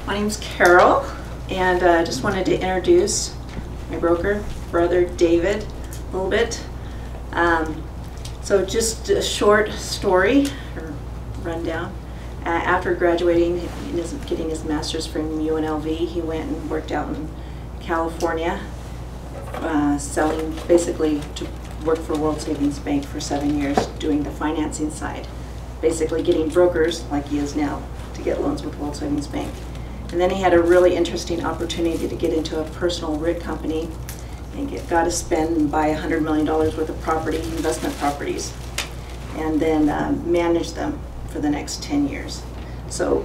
My name's Carol, and I just wanted to introduce my broker, brother David, a little bit. So just a short story, or rundown. After graduating and getting his master's from UNLV, he went and worked out in California, selling, basically to work for World Savings Bank for 7 years, doing the financing side, basically getting brokers, like he is now, to get loans with World Savings Bank. And then he had a really interesting opportunity to get into a personal RIC company and got to spend and buy $100 million worth of property, investment properties, and then manage them for the next 10 years. So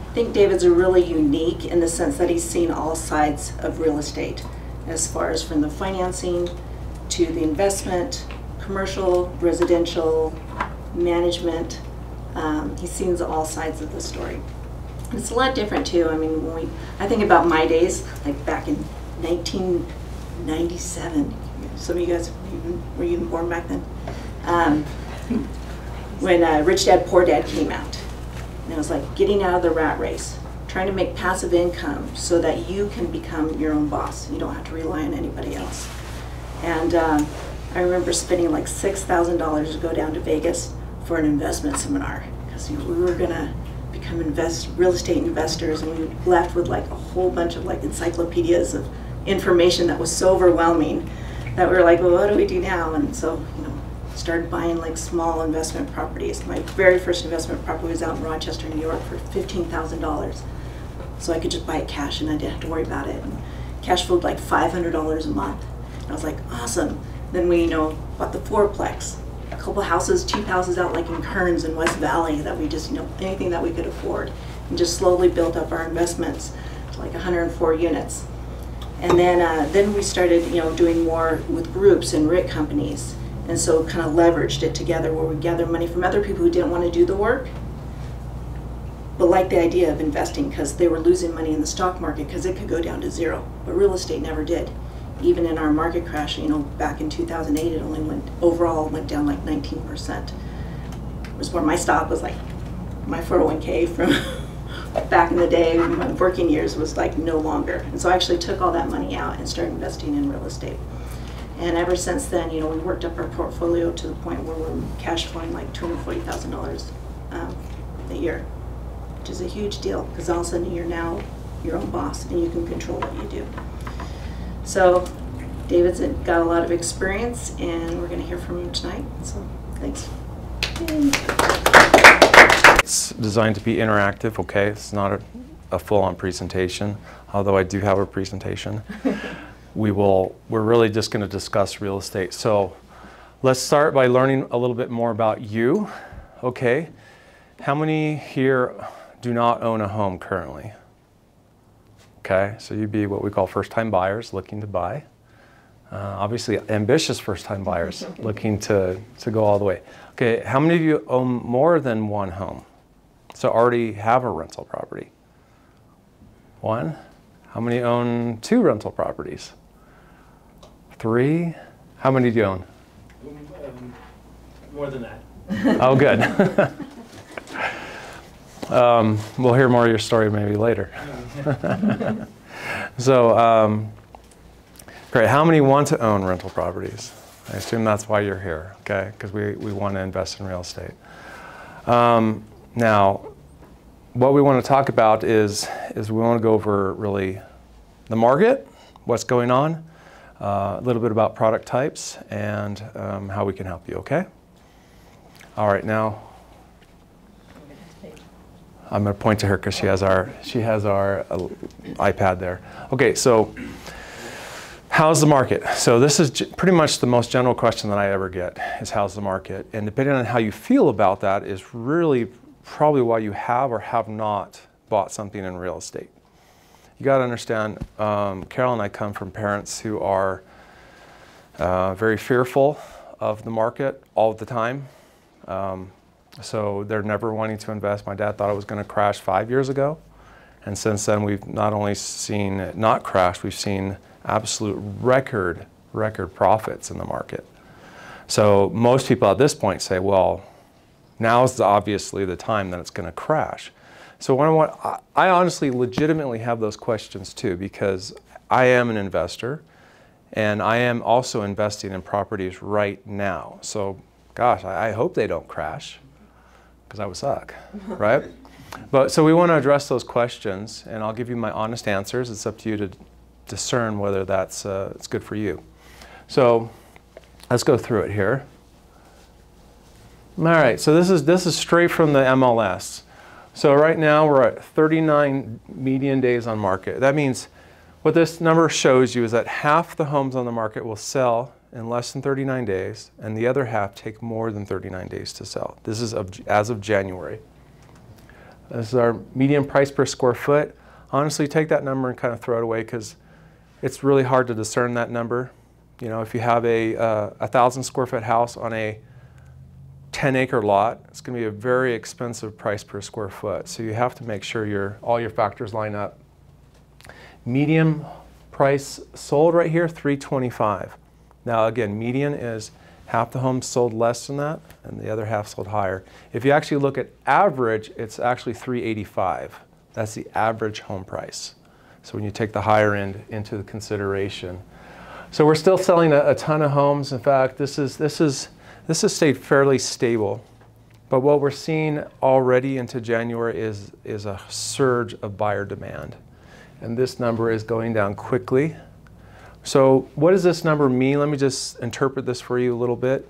I think David's really unique in the sense that he's seen all sides of real estate, as far as from the financing to the investment, commercial, residential, management. He's seen all sides of the story. It's a lot different too. I mean, I think about my days, like back in 1997. Some of you guys were even born back then? When Rich Dad Poor Dad came out. And it was like getting out of the rat race, trying to make passive income so that you can become your own boss. You don't have to rely on anybody else. And I remember spending like $6,000 to go down to Vegas for an investment seminar, because we were gonna become real estate investors, and we left with like a whole bunch of like encyclopedias of information that was so overwhelming that we were like, well, what do we do now? And so, started buying like small investment properties. My very first investment property was out in Rochester, New York for $15,000. So I could just buy it cash and I didn't have to worry about it. And cash flowed like $500 a month. And I was like, awesome. Then we, bought the fourplex, a couple houses, cheap houses out like in Kearns and West Valley that we just, anything that we could afford. And just slowly built up our investments to like 104 units. And then we started, doing more with groups and RIC companies. And so kind of leveraged it together, where we gather money from other people who didn't want to do the work, but liked the idea of investing because they were losing money in the stock market because it could go down to zero. But real estate never did. Even in our market crash, back in 2008, it only went down like 19%. It was where my stock was like, my 401k from back in the day, my working years, was like no longer. And so I actually took all that money out and started investing in real estate. And ever since then, we worked up our portfolio to the point where we're cash flowing like $240,000 a year, which is a huge deal, because all of a sudden you're now your own boss and you can control what you do. So David's got a lot of experience, and we're going to hear from him tonight. So thanks. It's designed to be interactive, okay? It's not a full-on presentation, although I do have a presentation. We're really just going to discuss real estate. So let's start by learning a little bit more about you, okay? How many here do not own a home currently? Okay, so you'd be what we call first-time buyers looking to buy. Obviously ambitious first-time buyers looking to go all the way. Okay, how many of you own more than one home? So already have a rental property? One? How many own 2 rental properties? 3? How many do you own? More than that. Oh, good. We'll hear more of your story maybe later. So, great. How many want to own rental properties? I assume that's why you're here, okay? Because we want to invest in real estate. Now, what we want to talk about is we want to go over really the market, what's going on, a little bit about product types, and how we can help you, okay? All right, now I'm going to point to her because she has our iPad there. Okay, so how's the market? So this is pretty much the most general question that I ever get, is how's the market? And depending on how you feel about that is really probably why you have or have not bought something in real estate. You got to understand, Carol and I come from parents who are very fearful of the market all the time. So they're never wanting to invest. My dad thought it was going to crash 5 years ago. And since then, we've not only seen it not crash, we've seen absolute record profits in the market. So most people at this point say, well, now's obviously the time that it's going to crash. So I honestly legitimately have those questions too, because I am an investor and I am also investing in properties right now. So gosh, I hope they don't crash, because that would suck, right? But so we want to address those questions, and I'll give you my honest answers. It's up to you to discern whether that's it's good for you. So let's go through it here. All right, so this is straight from the MLS. So right now we're at 39 median days on market. That means what this number shows you is that half the homes on the market will sell in less than 39 days, and the other half take more than 39 days to sell. This is as of January. This is our median price per square foot. Honestly, take that number and kind of throw it away, because it's really hard to discern that number. You know, if you have a 1,000 square foot house on a 10-acre lot, it's going to be a very expensive price per square foot. So you have to make sure all your factors line up. Median price sold right here, $325. Now again, median is half the homes sold less than that, and the other half sold higher. If you actually look at average, it's actually $385. That's the average home price. So when you take the higher end into consideration. So we're still selling a ton of homes. In fact, this has stayed fairly stable. But what we're seeing already into January is a surge of buyer demand. And this number is going down quickly. So what does this number mean? Let me just interpret this for you a little bit.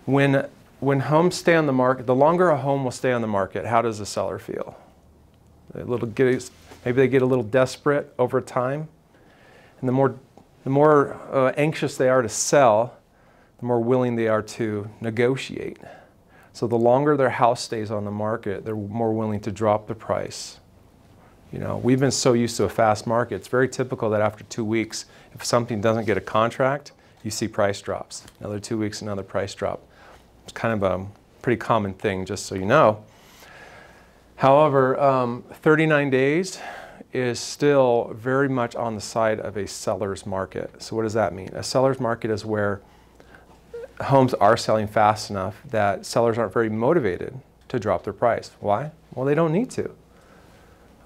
When homes stay on the market, the longer a home will stay on the market, how does the seller feel? Maybe they get a little desperate over time. And the more anxious they are to sell, the more willing they are to negotiate. So the longer their house stays on the market, they're more willing to drop the price. You know, we've been so used to a fast market. It's very typical that after 2 weeks, if something doesn't get a contract, you see price drops. Another 2 weeks, another price drop. It's kind of a pretty common thing, just so you know. However, 39 days is still very much on the side of a seller's market. So what does that mean? A seller's market is where homes are selling fast enough that sellers aren't very motivated to drop their price. Why? Well, they don't need to.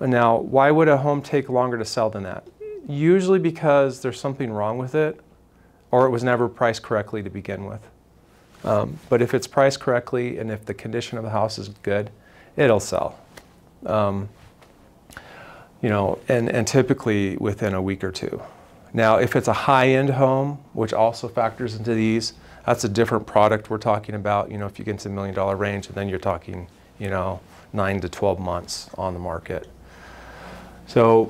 Now, why would a home take longer to sell than that? Usually because there's something wrong with it, or it was never priced correctly to begin with. But if it's priced correctly and if the condition of the house is good, it'll sell. You know, and typically within a week or two. Now, if it's a high-end home, which also factors into these, that's a different product we're talking about. You know, if you get into the $1 million range, and then you're talking, you know, 9 to 12 months on the market. So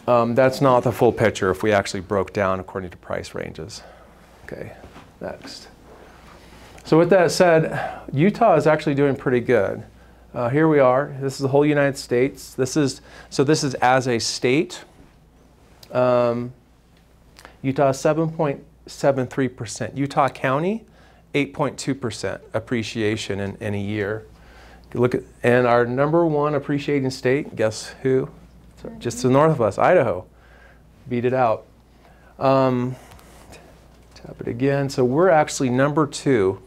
that's not the full picture if we actually broke down according to price ranges. Okay, next. So with that said, Utah is actually doing pretty good. Here we are. This is the whole United States. This is as a state. Utah 7.73%. Utah County 8.2% appreciation in a year. Look at, and our #1 appreciating state, guess who? Just to the north of us, Idaho. Beat it out. Tap it again. So we're actually #2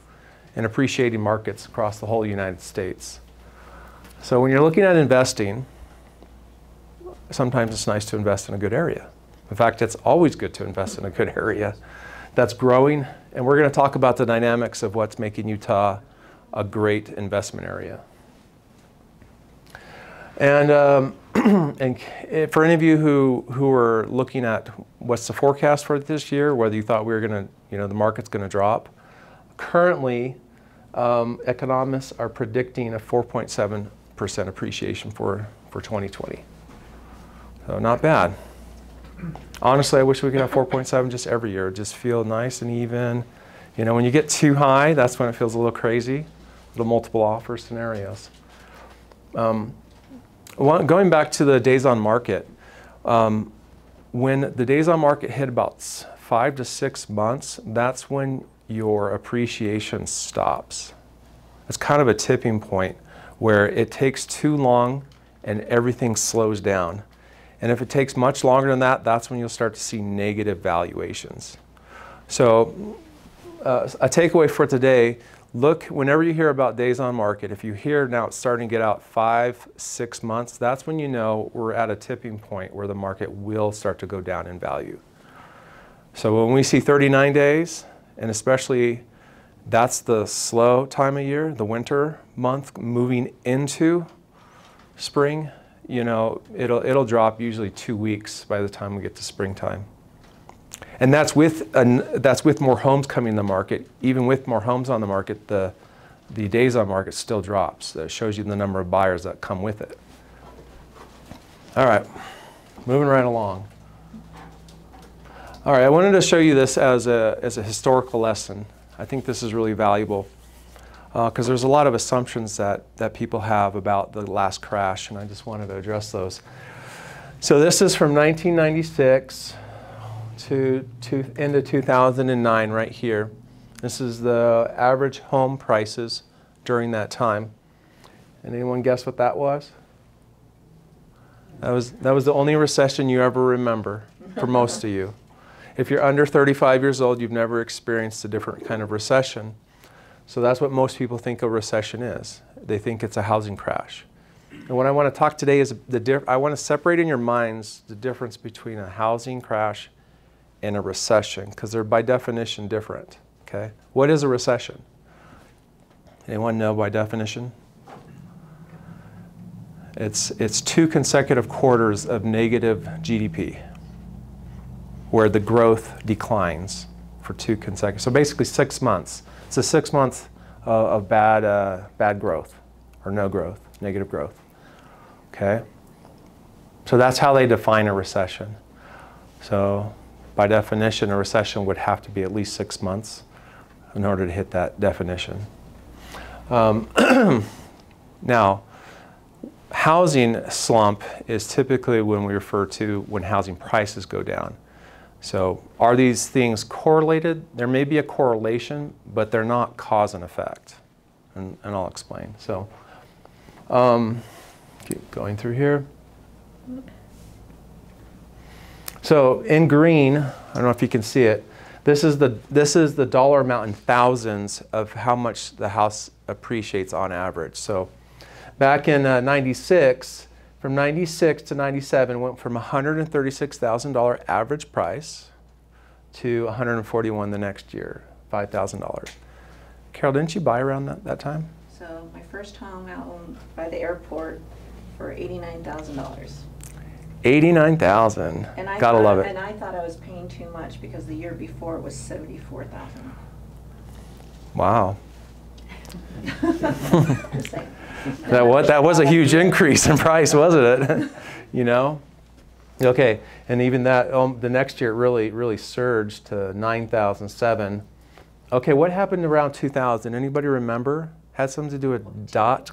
in appreciating markets across the whole United States. So when you're looking at investing, sometimes it's nice to invest in a good area. In fact, it's always good to invest in a good area that's growing. And we're going to talk about the dynamics of what's making Utah a great investment area. And, and for any of you who are looking at what's the forecast for this year, whether you thought we were going to, you know, the market's going to drop, currently economists are predicting a 4.7% appreciation for 2020. So not bad. Honestly, I wish we could have 4.7 just every year. Just feel nice and even. You know, when you get too high, that's when it feels a little crazy. Little multiple offer scenarios. Going back to the days on market, when the days on market hit about 5 to 6 months, that's when your appreciation stops. It's kind of a tipping point where it takes too long and everything slows down. And if it takes much longer than that, that's when you'll start to see negative valuations. So a takeaway for today, look, whenever you hear about days on market, if you hear now it's starting to get out 5, 6 months, that's when you know we're at a tipping point where the market will start to go down in value. So when we see 39 days, and especially that's the slow time of year, the winter month moving into spring, you know, it'll drop usually 2 weeks by the time we get to springtime. And that's with more homes coming in the market. Even with more homes on the market, the days on market still drops. That shows you the number of buyers that come with it. All right, moving right along. All right, I wanted to show you this as a historical lesson. I think this is really valuable because there's a lot of assumptions that people have about the last crash, and I just wanted to address those. So this is from 1996 to into 2009 right here. This is the average home prices during that time. And anyone guess what that was? That was the only recession you ever remember for most of you. If you're under 35 years old, you've never experienced a different kind of recession. So that's what most people think a recession is. They think it's a housing crash. And what I want to talk today is I want to separate in your minds the difference between a housing crash and a recession, because they're by definition different. Okay? What is a recession? Anyone know by definition? It's 2 consecutive quarters of negative GDP, where the growth declines for 2 consecutive. So basically 6 months. It's a 6 months of bad growth, or no growth, negative growth. Okay? So that's how they define a recession. So by definition, a recession would have to be at least 6 months in order to hit that definition. Now, housing slump is typically when we refer to when housing prices go down. So are these things correlated? There may be a correlation, but they're not cause and effect. And I'll explain. So keep going through here. So in green, I don't know if you can see it, this is the dollar amount in thousands of how much the house appreciates on average. So back in 96, from 96 to 97, went from $136,000 average price to $141,000 the next year, $5,000. Carol, didn't you buy around that time? So my first home out by the airport for $89,000. $89,000. Gotta love it. And I thought I was paying too much because the year before it was $74,000. Wow. Just saying. That was a huge increase in price, wasn't it? You know? Okay, and even that, the next year it really surged to $9,007. Okay, what happened around 2000? Anybody remember? Had something to do with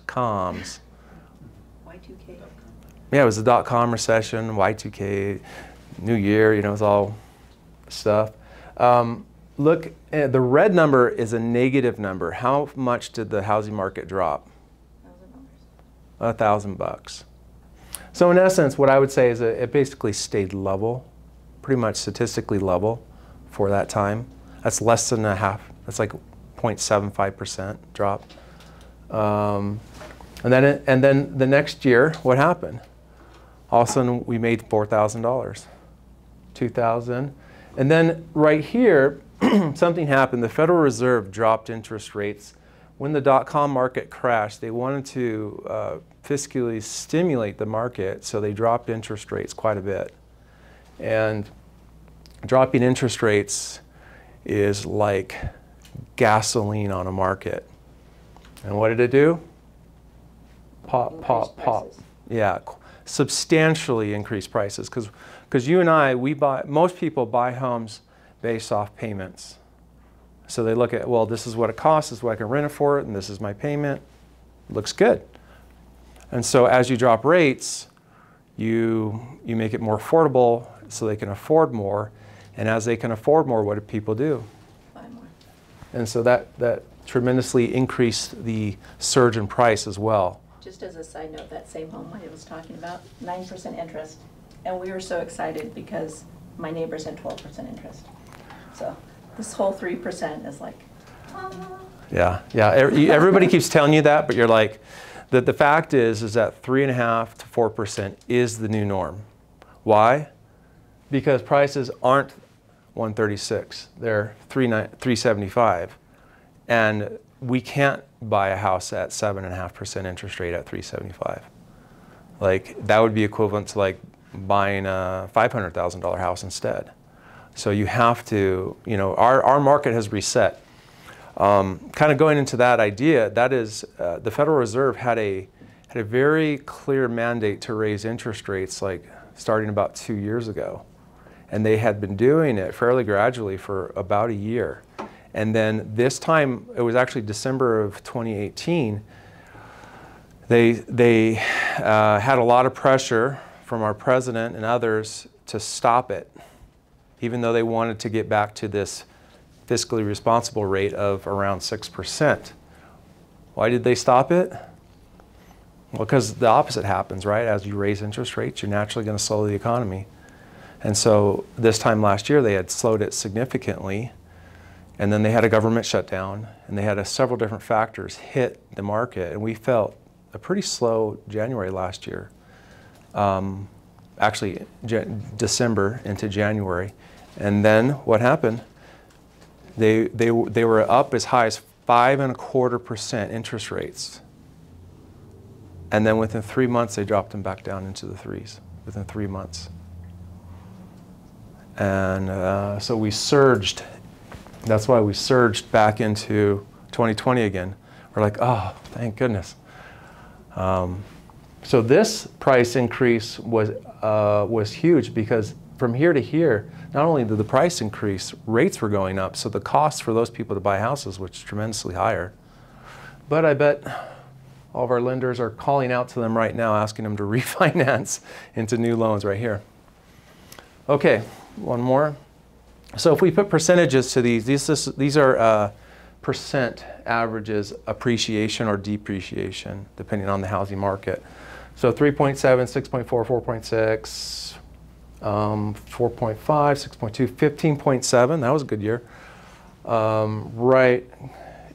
.coms. Y2K. Yeah, it was the .com recession, Y2K, New Year, you know, it was all stuff. Look, the red number is a negative number. How much did the housing market drop? $1,000. So in essence, what I would say is that it basically stayed level, pretty much statistically level for that time. That's less than a half. That's like 0.75% drop. And then the next year, what happened? All of a sudden, we made $4,000, $2,000. And then right here, something happened. The Federal Reserve dropped interest rates. When the .com market crashed, they wanted to fiscally stimulate the market, so they dropped interest rates quite a bit. And dropping interest rates is like gasoline on a market. And what did it do? Pop, pop, pop. Yeah, substantially increased prices. Because you and I, most people buy homes based off payments. So they look at, well, this is what it costs, this is what I can rent it for, and this is my payment. Looks good. And so as you drop rates, you make it more affordable so they can afford more. And as they can afford more, what do people do? Buy more. And so that tremendously increased the surge in price as well. Just as a side note, that same home I was talking about, 9% interest. And we were so excited because my neighbors had 12% interest. So this whole 3% is like, Yeah, yeah. Everybody keeps telling you that, but you're like, the fact is that 3.5% to 4% is the new norm. Why? Because prices aren't 136, they're 375, and we can't buy a house at 7.5% interest rate at 375. Like, that would be equivalent to like buying a $500,000 house instead. So you have to, you know, our market has reset. Kind of going into that idea, that is, the Federal Reserve had a very clear mandate to raise interest rates, like starting about 2 years ago. And they had been doing it fairly gradually for about a year. And then this time, it was actually December of 2018, they had a lot of pressure from our president and others to stop it, even though they wanted to get back to this fiscally responsible rate of around 6%. Why did they stop it? Well, because the opposite happens, right? As you raise interest rates, you're naturally going to slow the economy. And so this time last year, they had slowed it significantly. And then they had a government shutdown, and they had several different factors hit the market. And we felt a pretty slow January last year. Actually, December into January. And then what happened? They were up as high as 5.25% interest rates. And then within 3 months, they dropped them back down into the threes, within 3 months. And so we surged. That's why we surged back into 2020 again. We're like, oh, thank goodness. So this price increase was huge, because from here to here, not only did the price increase, rates were going up, so the cost for those people to buy houses was tremendously higher. But I bet all of our lenders are calling out to them right now, asking them to refinance into new loans right here. Okay, one more. So if we put percentages to these are percent averages, appreciation or depreciation, depending on the housing market. So 3.7, 6.4, 4.6, 4.5, 6.2, 15.7, that was a good year. Right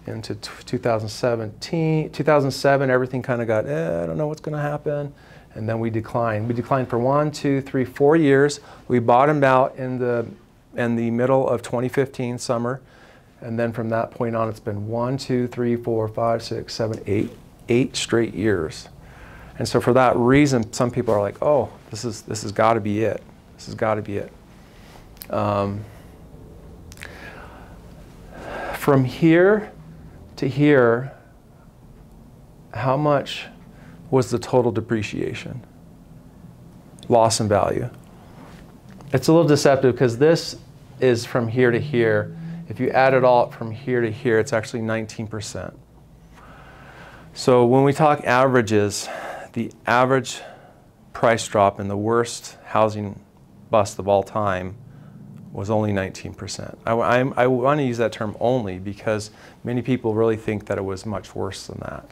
into 2007, everything kind of got, I don't know what's going to happen. And then we declined. We declined for 1, 2, 3, 4 years. We bottomed out in the middle of 2015 summer. And then from that point on, it's been 1, 2, 3, 4, 5, 6, 7, 8 straight years. And so for that reason, some people are like, oh, this has got to be it. This has got to be it. From here to here, how much was the total depreciation? Loss in value. It's a little deceptive because this is from here to here. If you add it all up from here to here, it's actually 19%. So when we talk averages, the average price drop in the worst housing bust of all time was only 19%. I want to use that term only because many people really think that it was much worse than that.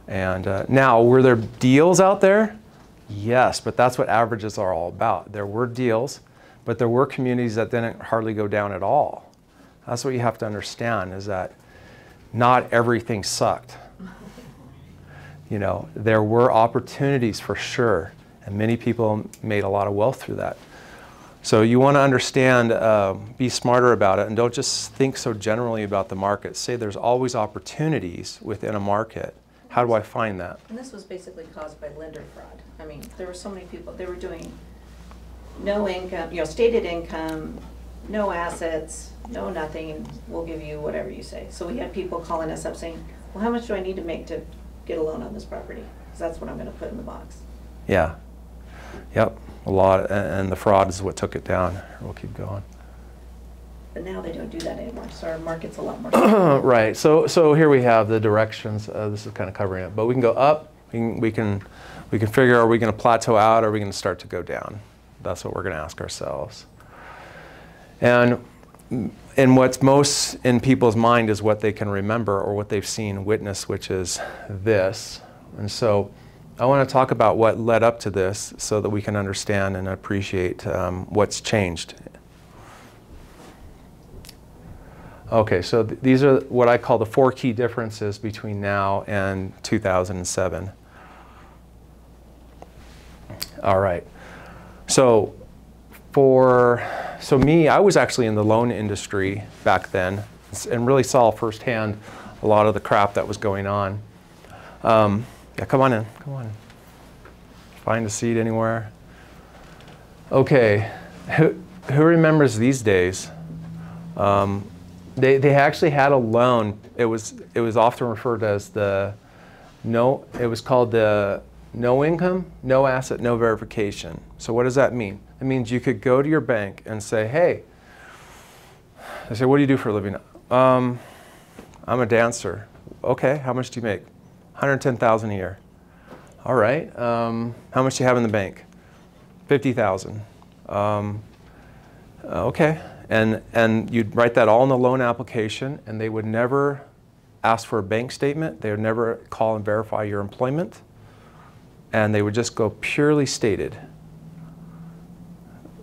And now, were there deals out there? Yes, but that's what averages are all about. There were deals, but there were communities that didn't hardly go down at all. That's what you have to understand, is that not everything sucked. You know, there were opportunities for sure, and many people made a lot of wealth through that. So you want to understand, be smarter about it, and don't just think so generally about the market. Say there's always opportunities within a market. How do I find that? And this was basically caused by lender fraud. I mean, there were so many people, they were doing no income, you know, stated income, no assets, no nothing, we'll give you whatever you say. So we had people calling us up saying, well, how much do I need to make to get a loan on this property? Because that's what I'm going to put in the box. Yeah. Yep. A lot, and the fraud is what took it down. We'll keep going. But now they don't do that anymore, so our market's a lot more. Right. So here we have the directions. This is kind of covering it, but we can go up. We can figure: are we going to plateau out? Or are we going to start to go down? That's what we're going to ask ourselves. And what's most in people's mind is what they can remember or what they've seen, witness, which is this. And so I want to talk about what led up to this so that we can understand and appreciate what's changed. Okay, so these are what I call the 4 key differences between now and 2007. All right. So me, I was actually in the loan industry back then and really saw firsthand a lot of the crap that was going on. Yeah, come on in, come on in. Find a seat anywhere. Okay, who remembers these days? They actually had a loan. It was often referred to as it was called the no income, no asset, no verification. So what does that mean? It means you could go to your bank and say, hey, they say, what do you do for a living? I'm a dancer. Okay, how much do you make? $110,000 a year. All right, how much do you have in the bank? $50,000. Okay, and you'd write that all in the loan application, and they would never ask for a bank statement. They would never call and verify your employment, and they would just go purely stated.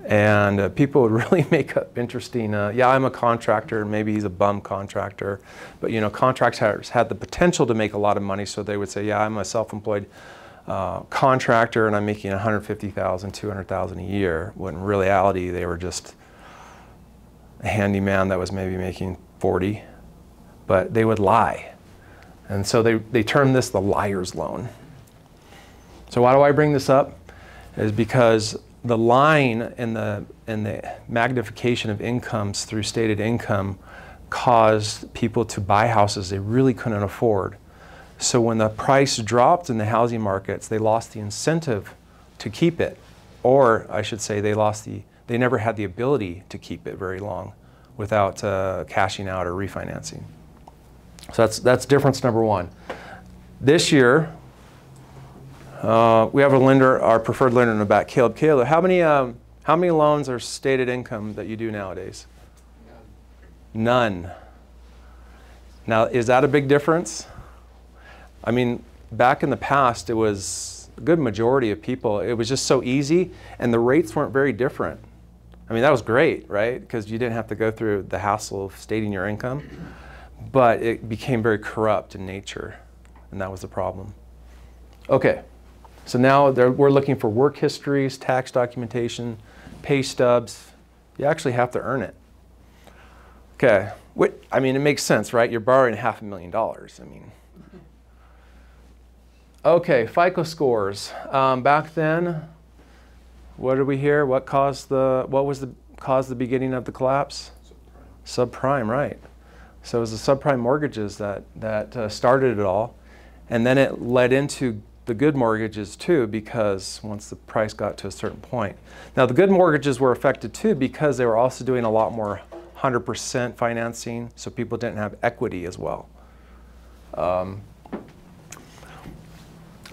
And people would really make up interesting, yeah, I'm a contractor, maybe he's a bum contractor, but you know, contractors had the potential to make a lot of money, so they would say, yeah, I'm a self-employed contractor and I'm making $150,000, $200,000 a year, when in reality they were just a handyman that was maybe making 40, but they would lie. And so they termed this the liar's loan. So why do I bring this up? Is because the line in the magnification of incomes through stated income caused people to buy houses they really couldn't afford. So when the price dropped in the housing markets, they lost the incentive to keep it. Or I should say they never had the ability to keep it very long without cashing out or refinancing. So that's difference number one. This year, we have a lender, our preferred lender in the back, Caleb. Caleb, how many loans are stated income that you do nowadays? None. Now, is that a big difference? I mean, back in the past, it was a good majority of people. It was just so easy, and the rates weren't very different. I mean, that was great, right? Because you didn't have to go through the hassle of stating your income, but it became very corrupt in nature, and that was the problem. Okay. So now we're looking for work histories, tax documentation, pay stubs. You actually have to earn it. Okay, I mean, it makes sense, right? You're borrowing $500,000. I mean, okay, FICO scores. Back then, what did we hear? What was the beginning of the collapse? Subprime, right? So it was the subprime mortgages that started it all, and then it led into the good mortgages too, because once the price got to a certain point. Now the good mortgages were affected too because they were also doing a lot more 100% financing, so people didn't have equity as well.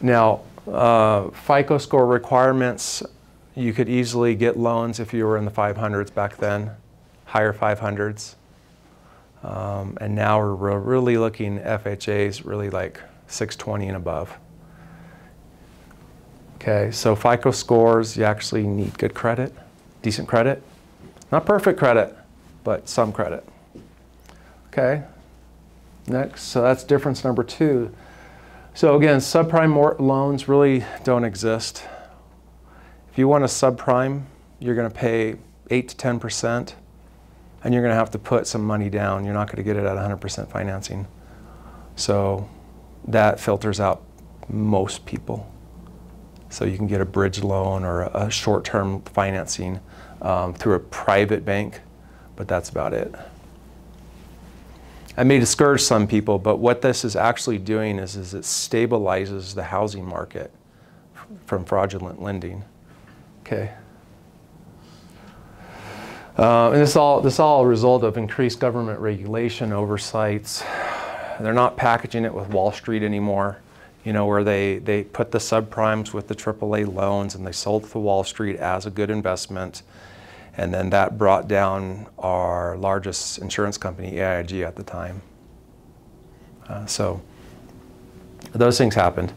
Now FICO score requirements, you could easily get loans if you were in the 500s back then, higher 500s. And now we're really looking FHAs really like 620 and above. Okay, so FICO scores, you actually need good credit, decent credit. Not perfect credit, but some credit. Okay, next, so that's difference number two. So again, subprime loans really don't exist. If you want a subprime, you're going to pay 8 to 10%, and you're going to have to put some money down. You're not going to get it at 100% financing. So that filters out most people. So you can get a bridge loan or a short-term financing through a private bank, but that's about it. It may discourage some people, but what this is actually doing is it stabilizes the housing market from fraudulent lending. Okay. And this all a result of increased government regulation, oversights. They're not packaging it with Wall Street anymore. You know, where they put the subprimes with the AAA loans and they sold to Wall Street as a good investment. And then that brought down our largest insurance company, AIG, at the time. So those things happened.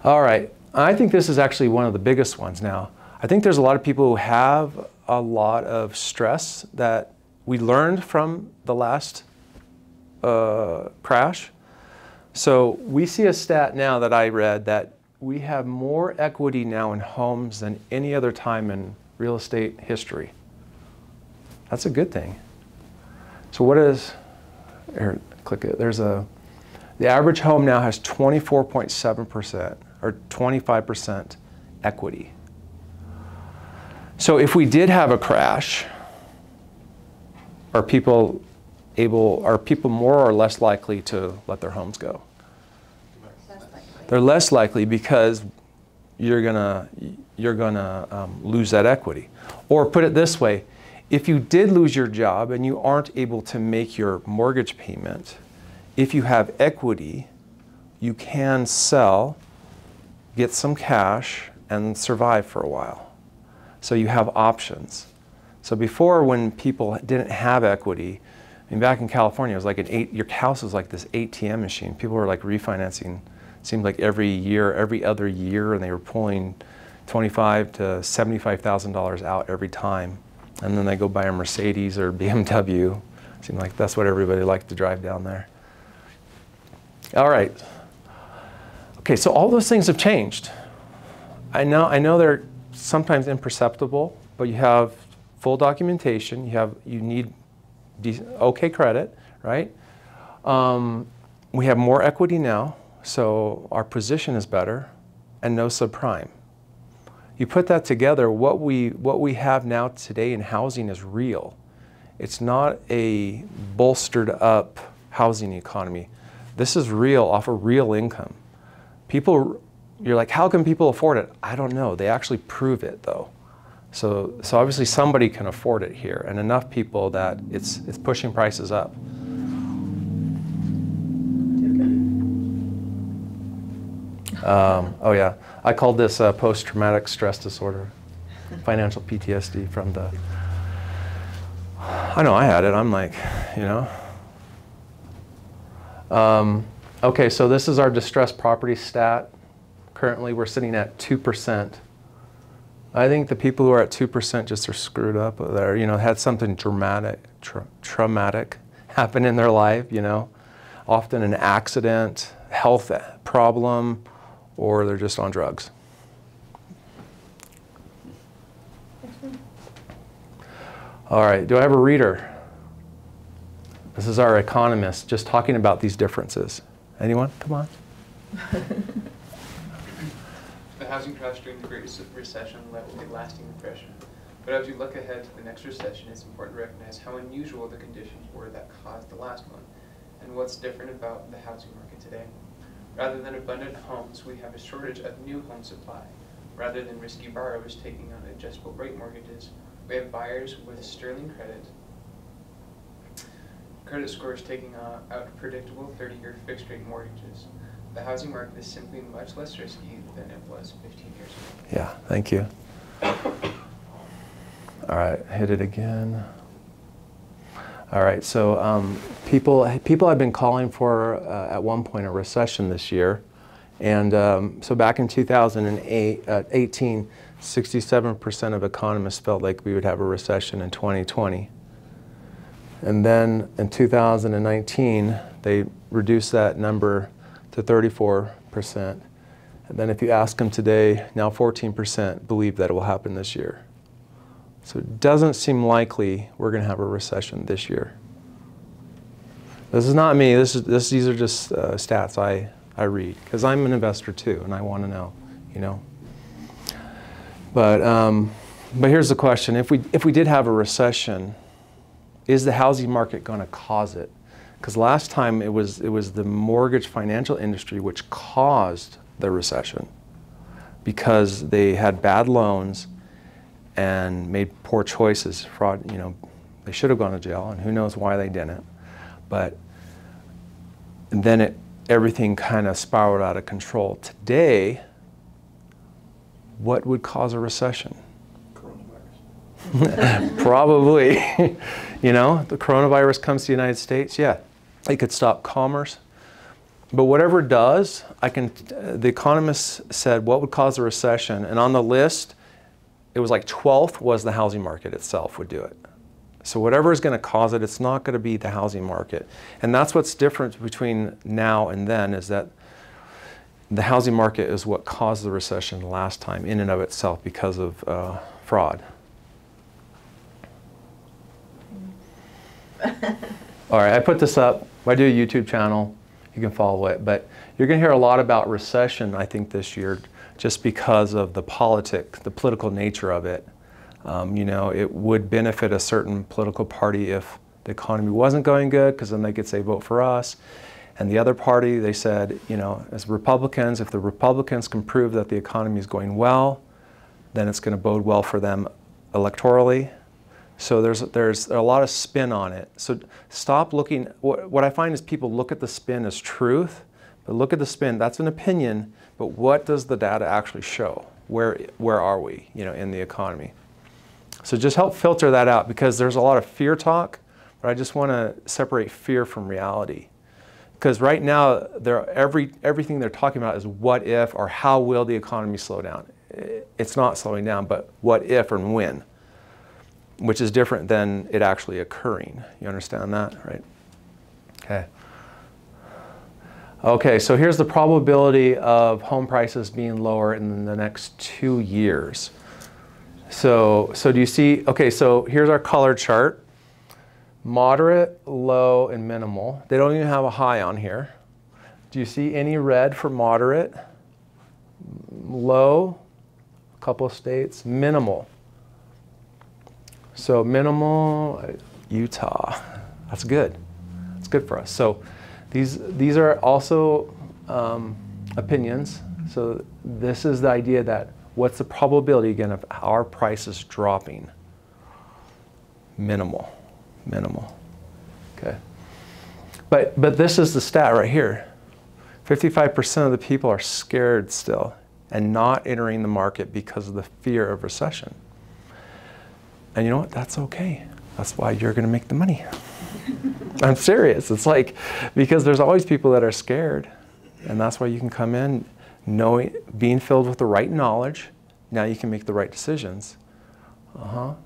All right, I think this is actually one of the biggest ones now. I think there's a lot of people who have a lot of stress that we learned from the last crash. So we see a stat now that I read that we have more equity now in homes than any other time in real estate history. That's a good thing. So what is, here, click it, the average home now has 24.7% or 25% equity. So if we did have a crash, are people more or less likely to let their homes go? They're less likely because you're gonna lose that equity. Or put it this way, if you did lose your job and you aren't able to make your mortgage payment, if you have equity, you can sell, get some cash, and survive for a while. So you have options. So before, when people didn't have equity, I mean, back in California, it was like your house was like this ATM machine. People were like refinancing, seemed like every year, every other year, and they were pulling $25,000 to $75,000 out every time. And then they go buy a Mercedes or BMW. Seemed like that's what everybody liked to drive down there. All right. Okay, so all those things have changed. I know they're sometimes imperceptible, but you have full documentation. You need okay credit, right? We have more equity now, so our position is better, and no subprime. You put that together, what we have now today in housing is real. It's not a bolstered up housing economy. This is real, off a real income. People, you're like, how can people afford it? I don't know. They actually prove it though. So obviously somebody can afford it here, and enough people that it's pushing prices up. Oh yeah, I called this post-traumatic stress disorder, financial PTSD from the, I know I had it, I'm like, you know. Okay, so this is our distressed property stat. Currently we're sitting at 2%. I think the people who are at 2% just are screwed up. They're, you know, had something traumatic happen in their life, you know. Often an accident, health problem, or they're just on drugs. All right, do I have a reader? This is our economist just talking about these differences. Anyone? Come on. The housing crash during the Great Recession left a lasting impression. But as we look ahead to the next recession, it's important to recognize how unusual the conditions were that caused the last one, and what's different about the housing market today. Rather than abundant homes, we have a shortage of new home supply. Rather than risky borrowers taking on adjustable rate mortgages, we have buyers with sterling credit scores taking out predictable 30-year fixed-rate mortgages. The housing market is simply much less risky than it was 15 years ago. Yeah, thank you. All right, hit it again. All right, so people have been calling for, at one point, a recession this year. And so back in 2018, 67% of economists felt like we would have a recession in 2020. And then in 2019, they reduced that number to 34%. And then if you ask them today, now 14% believe that it will happen this year. So it doesn't seem likely we're going to have a recession this year. This is not me. These are just stats I read, because I'm an investor too, and I want to know, you know. But here's the question: if we did have a recession, is the housing market going to cause it? Because last time it was the mortgage financial industry which caused the recession, because they had bad loans and made poor choices, fraud. You know, they should have gone to jail, and who knows why they didn't. But then everything kind of spiraled out of control. Today, what would cause a recession? Coronavirus. Probably. You know, the coronavirus comes to the United States, yeah, it could stop commerce. But whatever it does, the economists said what would cause a recession, and on the list, it was like 12th was the housing market itself would do it. So whatever is going to cause it, it's not going to be the housing market. And that's what's different between now and then, is that the housing market is what caused the recession last time in and of itself because of fraud. All right, I put this up. I do a YouTube channel. You can follow it. But you're going to hear a lot about recession, I think, this year, just because of the political nature of it. You know, it would benefit a certain political party if the economy wasn't going good, because then they could say, vote for us. And the other party, they said, you know, as Republicans, if the Republicans can prove that the economy is going well, then it's going to bode well for them electorally. So there's a lot of spin on it. So stop looking, what I find is people look at the spin as truth, but look at the spin, that's an opinion, but what does the data actually show? Where are we, you know, in the economy? So just help filter that out, because there's a lot of fear talk, but I just want to separate fear from reality. Because right now, everything they're talking about is what if, or how will the economy slow down. It's not slowing down, but what if and when, which is different than it actually occurring. You understand that, right? Okay. Okay, so here's the probability of home prices being lower in the next 2 years. So do you see, okay, so here's our color chart. Moderate, low, and minimal. They don't even have a high on here. Do you see any red for moderate? Low, a couple of states. Minimal. So minimal, Utah. That's good. That's good for us. So these are also opinions. So this is the idea that what's the probability, again, of our prices dropping? Minimal. Minimal. Okay. But this is the stat right here. 55% of the people are scared still and not entering the market because of the fear of recession. And you know what? That's okay. That's why you're going to make the money. I'm serious. It's like, because there's always people that are scared, and that's why you can come in knowing, being filled with the right knowledge. Now you can make the right decisions. Oh,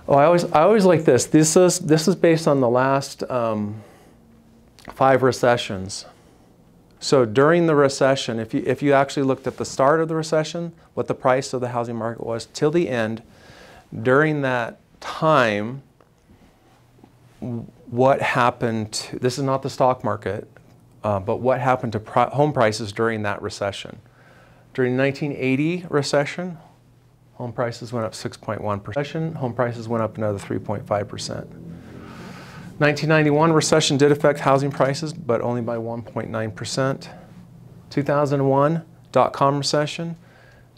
I always like this. This is based on the last 5 recessions. So during the recession, if you actually looked at the start of the recession, what the price of the housing market was till the end, during that time, what happened to, this is not the stock market, but what happened to home prices during that recession? During the 1980 recession, home prices went up 6.1%. Home prices went up another 3.5%. 1991 recession did affect housing prices, but only by 1.9%. 2001 dot-com recession,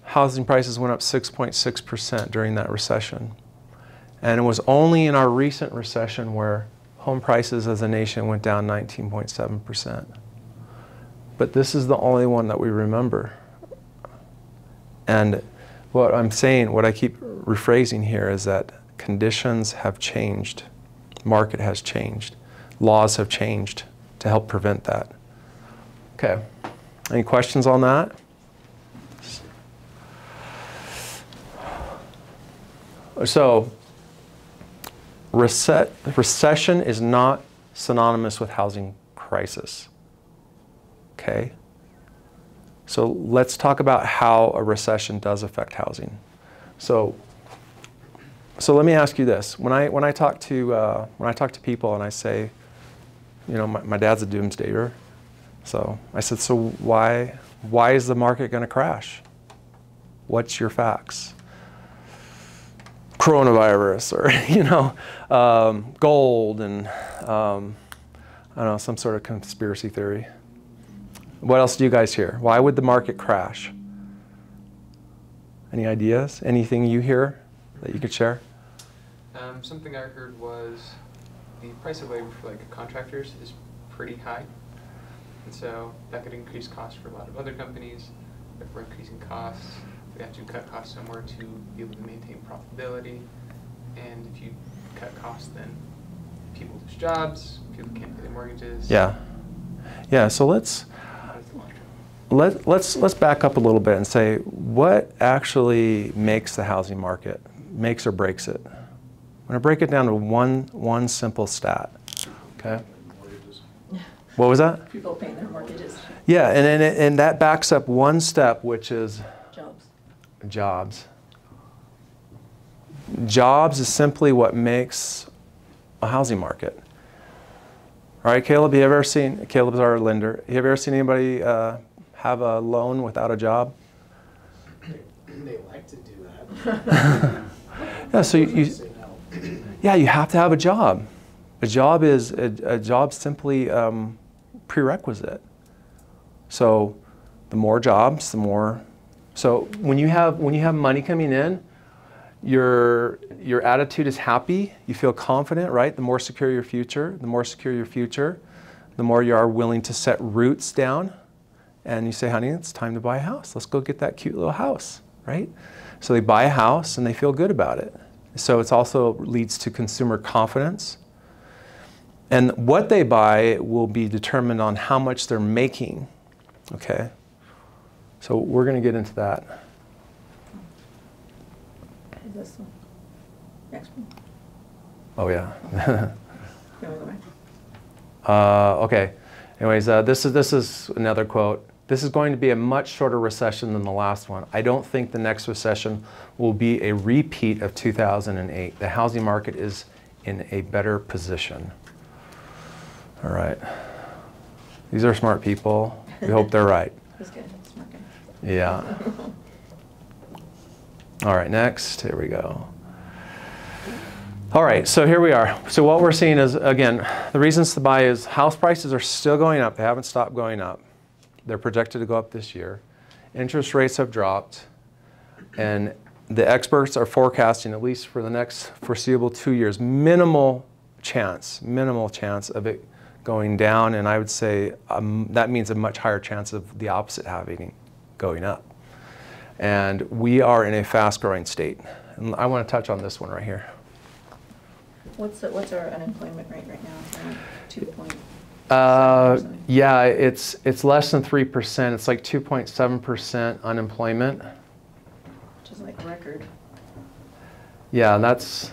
housing prices went up 6.6% during that recession. And it was only in our recent recession where home prices as a nation went down 19.7%. But this is the only one that we remember. And what I'm saying, what I keep rephrasing here is that conditions have changed. Market has changed. Laws have changed to help prevent that. Okay. Any questions on that? So, recession is not synonymous with housing crisis. Okay? So let's talk about how a recession does affect housing. So let me ask you this: when I talk to people and I say, you know, my dad's a doomsdayer, so I said, so why is the market going to crash? What's your facts? Coronavirus, or you know, gold, and I don't know, some sort of conspiracy theory. What else do you guys hear? Why would the market crash? Any ideas? Anything you hear that you could share? Something I heard was the price of labor for like contractors is pretty high, and so that could increase costs for a lot of other companies. If we're increasing costs, we have to cut costs somewhere to be able to maintain profitability. And if you cut costs, then people lose jobs, people can't pay their mortgages. Yeah. Yeah, so let's back up a little bit and say, what actually makes the housing market, makes or breaks it? going to break it down to one simple stat. Okay. What was that? People paying their mortgages. Yeah, and that backs up one step, which is Jobs. jobs. Jobs is simply what makes a housing market. All right, Caleb, have you ever seen, Caleb's our lender, have you ever seen anybody have a loan without a job? They like to do that. Yeah, so yeah, you have to have a job. A job simply prerequisite. So the more jobs, the more. So when you have money coming in, your attitude is happy. You feel confident, right? The more secure your future, the more you are willing to set roots down, and you say, "Honey, it's time to buy a house. Let's go get that cute little house," right? So they buy a house and they feel good about it. So it also leads to consumer confidence. And what they buy will be determined on how much they're making, okay? So we're going to get into that. This one. Next one. Oh, yeah. Can we go back? Okay. Anyways, this is another quote. This is going to be a much shorter recession than the last one. I don't think the next recession will be a repeat of 2008. The housing market is in a better position. All right. These are smart people. We hope they're right. That's good. Smart guy. Yeah. All right, next. Here we go. All right, so here we are. So what we're seeing is, again, the reasons to buy is house prices are still going up. They haven't stopped going up. They're projected to go up this year. Interest rates have dropped. And the experts are forecasting, at least for the next foreseeable 2 years, minimal chance of it going down. And I would say that means a much higher chance of the opposite happening, going up. And we are in a fast-growing state. And I want to touch on this one right here. What's our unemployment rate right now? 2.7%. Yeah, it's less than 3%. It's like 2.7% unemployment. Which is like record. Yeah, that's.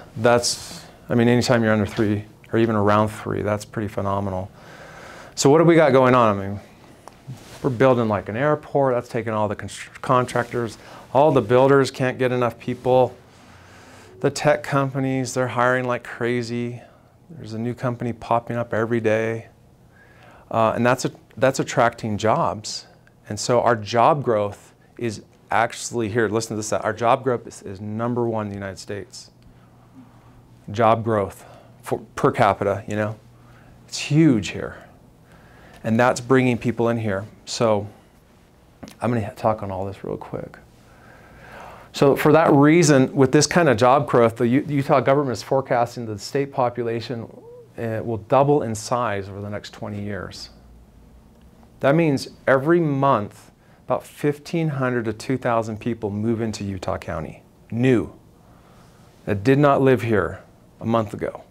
I mean, anytime you're under 3 or even around 3, that's pretty phenomenal. So what do we got going on? I mean, we're building like an airport. That's taking all the contractors. All the builders can't get enough people. The tech companies, they're hiring like crazy. There's a new company popping up every day. And that's attracting jobs. And so our job growth is actually, here, listen to this, our job growth is number 1 in the United States. Job growth per capita, you know. It's huge here. And that's bringing people in here. So I'm going to talk on all this real quick. So for that reason, with this kind of job growth, the Utah government is forecasting that the state population will double in size over the next 20 years. That means every month, about 1,500 to 2,000 people move into Utah County, new, that did not live here a month ago.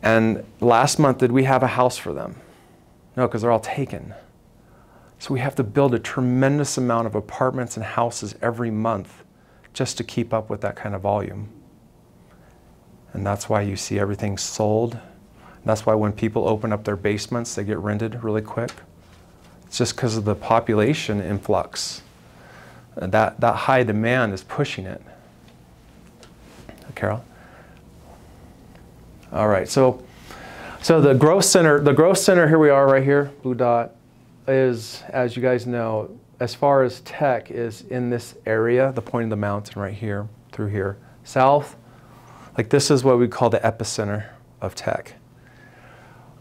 And last month, did we have a house for them? No, because they're all taken. So we have to build a tremendous amount of apartments and houses every month just to keep up with that kind of volume. And that's why you see everything sold. That's why when people open up their basements, they get rented really quick. It's just because of the population influx. That high demand is pushing it. Carol? All right, so the growth center, here we are right here, blue dot, is, as you guys know, as far as tech, is in this area, the point of the mountain right here, through here. South, like this is what we call the epicenter of tech.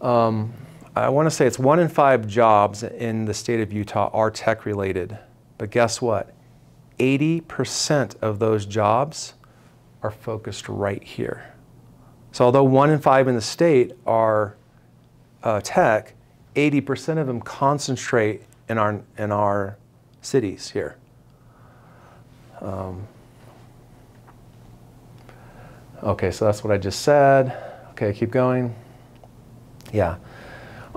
I want to say it's 1 in 5 jobs in the state of Utah are tech related. But guess what? 80% of those jobs are focused right here. So although 1 in 5 in the state are tech, 80% of them concentrate in our cities here. Okay, so that's what I just said. Okay, keep going. Yeah.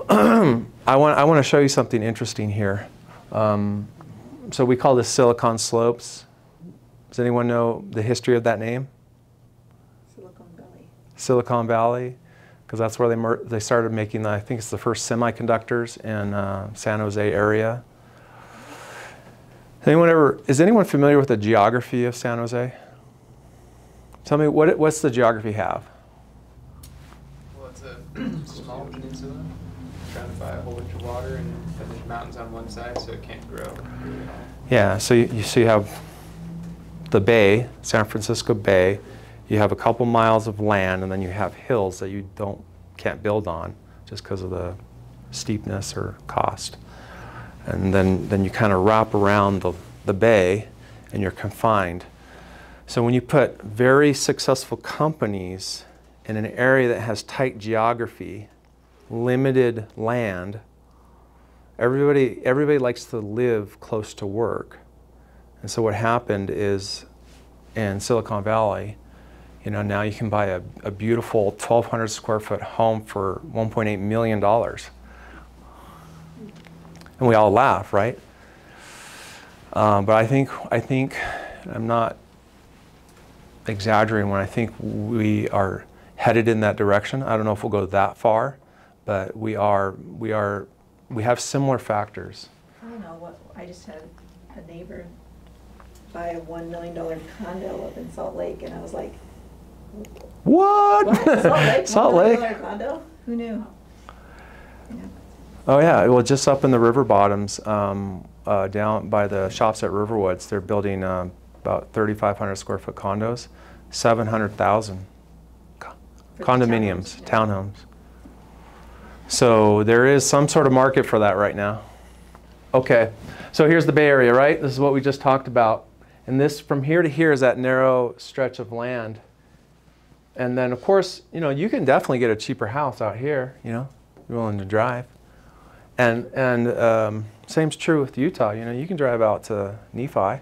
I want to show you something interesting here. So we call this Silicon Slopes. Does anyone know the history of that name? Silicon Valley, because that's where they started making, I think it's the first semiconductors in San Jose area. Is anyone familiar with the geography of San Jose? Tell me, what's the geography have? Well, it's a small peninsula surrounded by a whole bunch of water, and there's mountains on one side, so it can't grow really at all. Yeah, so you have the bay, San Francisco Bay. You have a couple miles of land, and then you have hills that you can't build on just because of the steepness or cost. And then you kind of wrap around the bay, and you're confined. So when you put very successful companies in an area that has tight geography, limited land, everybody likes to live close to work. And so what happened is in Silicon Valley, now you can buy a beautiful 1,200 square foot home for $1.8 million. And we all laugh, right? But I think I'm not exaggerating when I think we are headed in that direction. I don't know if we'll go that far, but we have similar factors. I don't know what, I just had a neighbor buy a $1 million condo up in Salt Lake, and I was like, what? Salt Lake? Salt $1 Lake? million condo? Who knew? Oh yeah, well just up in the river bottoms, down by the shops at Riverwoods, they're building about 3,500 square foot condos, 700,000 condominiums, townhomes. So there is some sort of market for that right now. Okay, so here's the Bay Area, right? This is what we just talked about. And this, from here to here, is that narrow stretch of land. And then, of course, you can definitely get a cheaper house out here, you're willing to drive. And same's true with Utah. You can drive out to Nephi,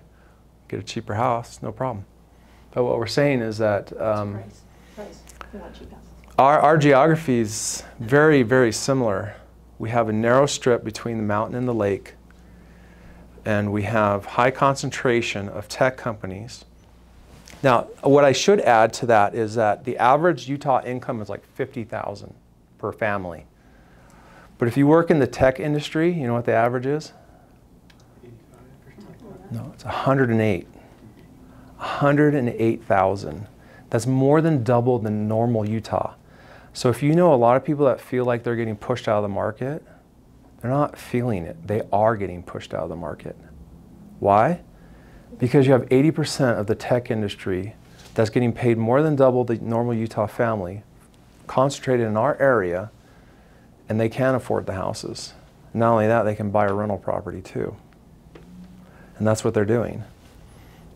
get a cheaper house, no problem. But what we're saying is that Price. We want cheap houses. our geography is very, very similar. We have a narrow strip between the mountain and the lake, and we have high concentration of tech companies. Now, what I should add to that is that the average Utah income is like $50,000 per family. But if you work in the tech industry, you know what the average is? No, it's 108. 108,000. That's more than double the normal Utah. So if you know a lot of people that feel like they're getting pushed out of the market, they're not feeling it. They are getting pushed out of the market. Why? Because you have 80% of the tech industry that's getting paid more than double the normal Utah family concentrated in our area, and they can't afford the houses. Not only that, they can buy a rental property too. And that's what they're doing.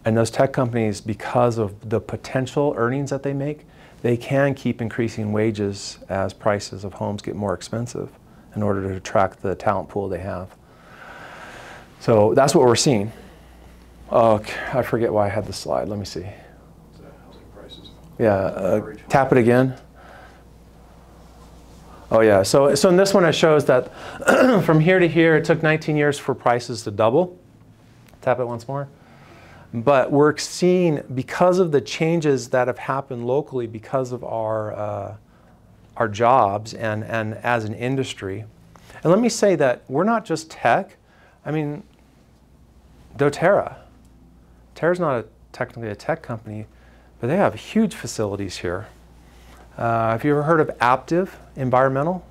And those tech companies, because of the potential earnings that they make, they can keep increasing wages as prices of homes get more expensive in order to attract the talent pool they have. So that's what we're seeing. Oh, I forget why I had the slide. Let me see. Housing prices. Yeah, tap it again. Oh yeah, so in this one it shows that from here to here it took 19 years for prices to double. Tap it once more. But we're seeing, because of the changes that have happened locally because of our jobs and as an industry. And let me say that we're not just tech. I mean, doTERRA. TERRA's not technically a tech company, but they have huge facilities here. Have you ever heard of Aptiv Environmental?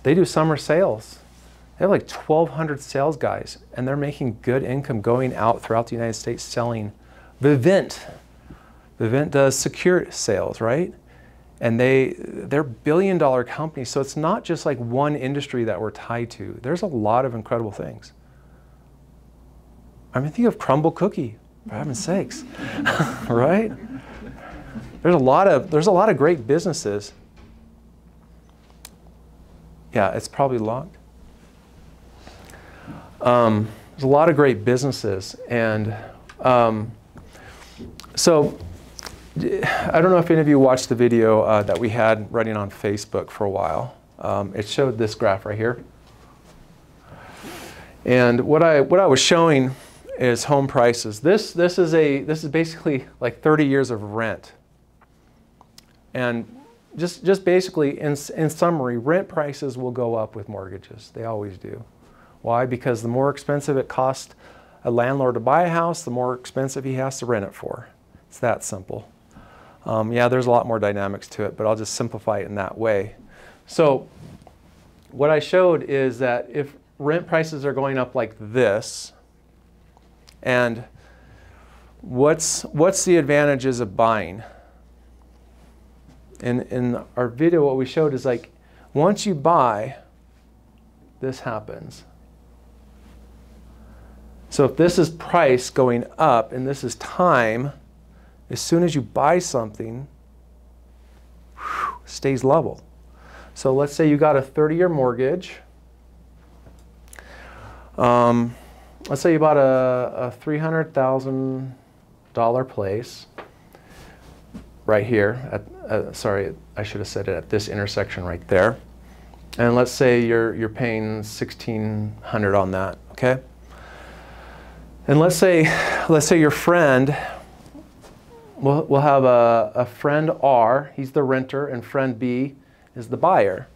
They do summer sales. They have like 1,200 sales guys, and they're making good income going out throughout the United States selling Vivint. Vivint does secure sales, right? And they're billion-dollar companies, so it's not just like one industry that we're tied to. There's a lot of incredible things. I mean, think of Crumble Cookie, for heaven's sakes, right? There's a lot of great businesses. Yeah, it's probably locked. There's a lot of great businesses, and so I don't know if any of you watched the video that we had running on Facebook for a while. It showed this graph right here, and what I was showing is home prices. This is basically like 30 years of rent, and just basically, in summary, rent prices will go up with mortgages. They always do. Why? Because the more expensive it costs a landlord to buy a house, the more expensive he has to rent it for. It's that simple. Yeah, there's a lot more dynamics to it, but I'll just simplify it in that way. So what I showed is that if rent prices are going up like this, and what's the advantages of buying? In our video, what we showed is like, once you buy, this happens. So if this is price going up and this is time, as soon as you buy something, stays level. So let's say you got a 30-year mortgage. Let's say you bought a $300,000 place right here. Sorry, I should have said it at this intersection right there. And let's say you're paying $1,600 on that, okay? And let's say your friend, we'll have a friend R, he's the renter, and friend B is the buyer.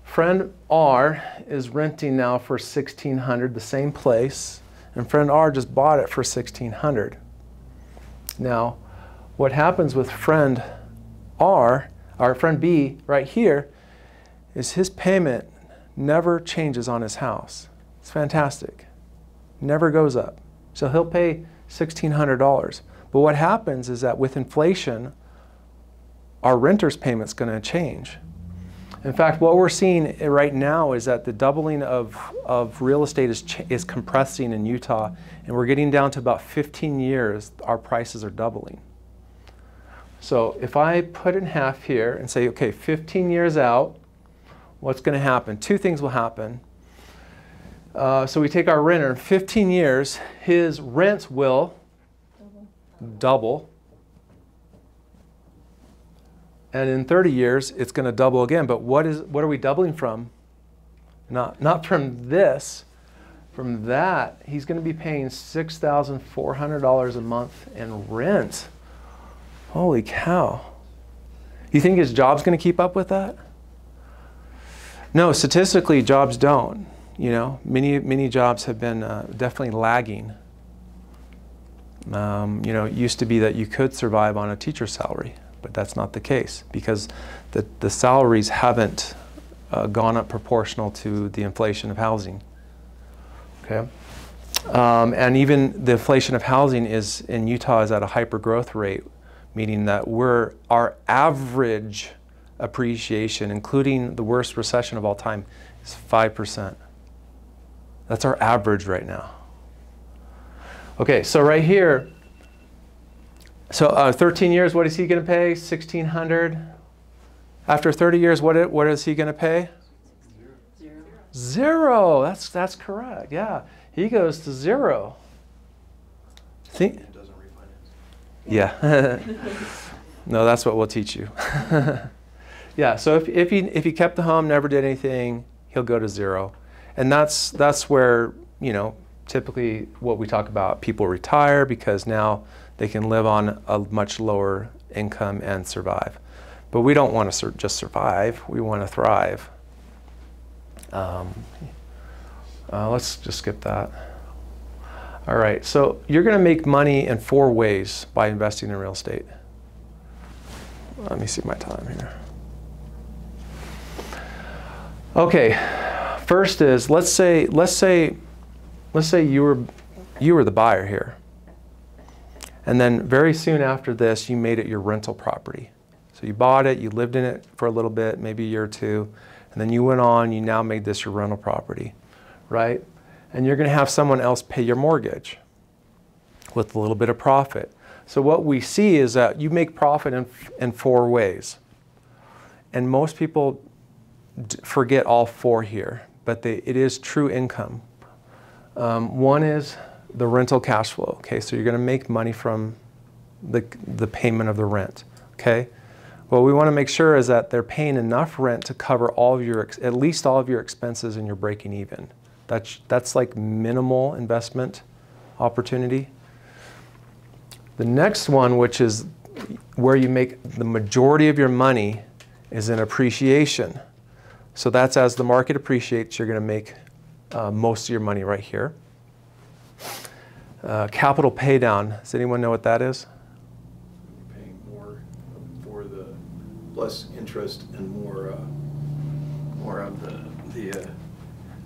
Friend R is renting now for $1,600, the same place, and friend R just bought it for $1,600. Now, what happens with friend R, or friend B right here, is his payment never changes on his house. It's fantastic. Never goes up. So he'll pay $1,600. But what happens is that with inflation, our renter's payment's going to change. In fact, what we're seeing right now is that the doubling of real estate is compressing in Utah, and we're getting down to about 15 years, our prices are doubling. So if I put in half here and say, okay, 15 years out, what's going to happen? Two things will happen. So we take our renter, in 15 years, his rents will double. And in 30 years, it's going to double again. But what are we doubling from? Not from this. From that, he's going to be paying $6,400 a month in rent. Holy cow. You think his job's going to keep up with that? No, statistically, jobs don't. You know, many jobs have been definitely lagging. You know, it used to be that you could survive on a teacher's salary, but that's not the case because the salaries haven't gone up proportional to the inflation of housing. Okay, and even the inflation of housing is in Utah is at a hyper growth rate, meaning that our average appreciation, including the worst recession of all time, is 5%. That's our average right now. Okay, so right here, so 13 years, what is he going to pay? $1,600. After 30 years, what is he going to pay? Zero. That's correct. Yeah, he goes to zero. Think. It doesn't refinance. Yeah. No, that's what we'll teach you. Yeah. So if he kept the home, never did anything, he'll go to zero. And that's where, you know, typically what we talk about, people retire because now they can live on a much lower income and survive. But we don't want to just survive, we want to thrive. Let's just skip that. All right, so you're going to make money in 4 ways by investing in real estate. Let me see my time here. Okay. First is, let's say you were the buyer here. And then very soon after this, you made it your rental property. So you bought it, you lived in it for a little bit, maybe a year or two, and then you went on, you now made this your rental property, right? And you're going to have someone else pay your mortgage with a little bit of profit. So what we see is that you make profit in 4 ways. And most people forget all 4 here. But it is true income. One is the rental cash flow. Okay, so you're going to make money from the payment of the rent. Okay, what we want to make sure is that they're paying enough rent to cover all of your at least all of your expenses, and you're breaking even. That's like minimal investment opportunity. The next one, which is where you make the majority of your money is in appreciation. So that's as the market appreciates, you're going to make most of your money right here. Capital pay down. Does anyone know what that is? Paying more for the less interest and more of the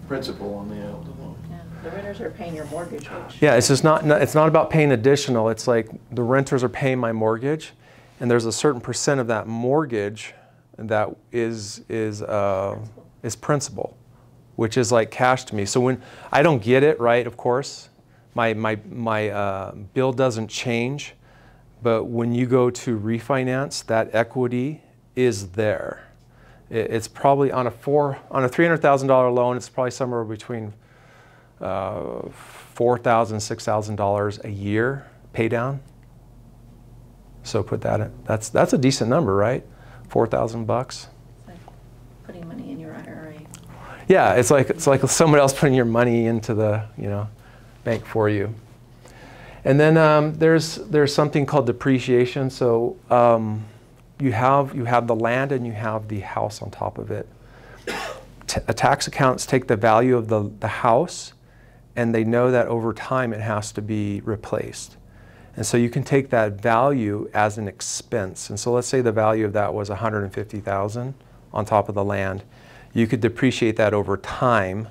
principal on the loan. Yeah, the renters are paying your mortgage, which. Yeah, it's just it's not about paying additional. It's like the renters are paying my mortgage, and there's a certain percent of that mortgage that is principal, which is like cash to me. So when I don't get it, right, of course, my bill doesn't change, but when you go to refinance, that equity is there. It's probably on a $300,000 loan, it's probably somewhere between $4,000, $6,000 a year pay down. So put that in. That's a decent number, right? $4,000 bucks. It's like putting money in your IRA. Yeah, it's like someone else putting your money into the bank for you. And then there's something called depreciation. So you have the land and you have the house on top of it. Tax accountants take the value of the house, and they know that over time it has to be replaced. And so you can take that value as an expense. And so let's say the value of that was $150,000 on top of the land. You could depreciate that over time.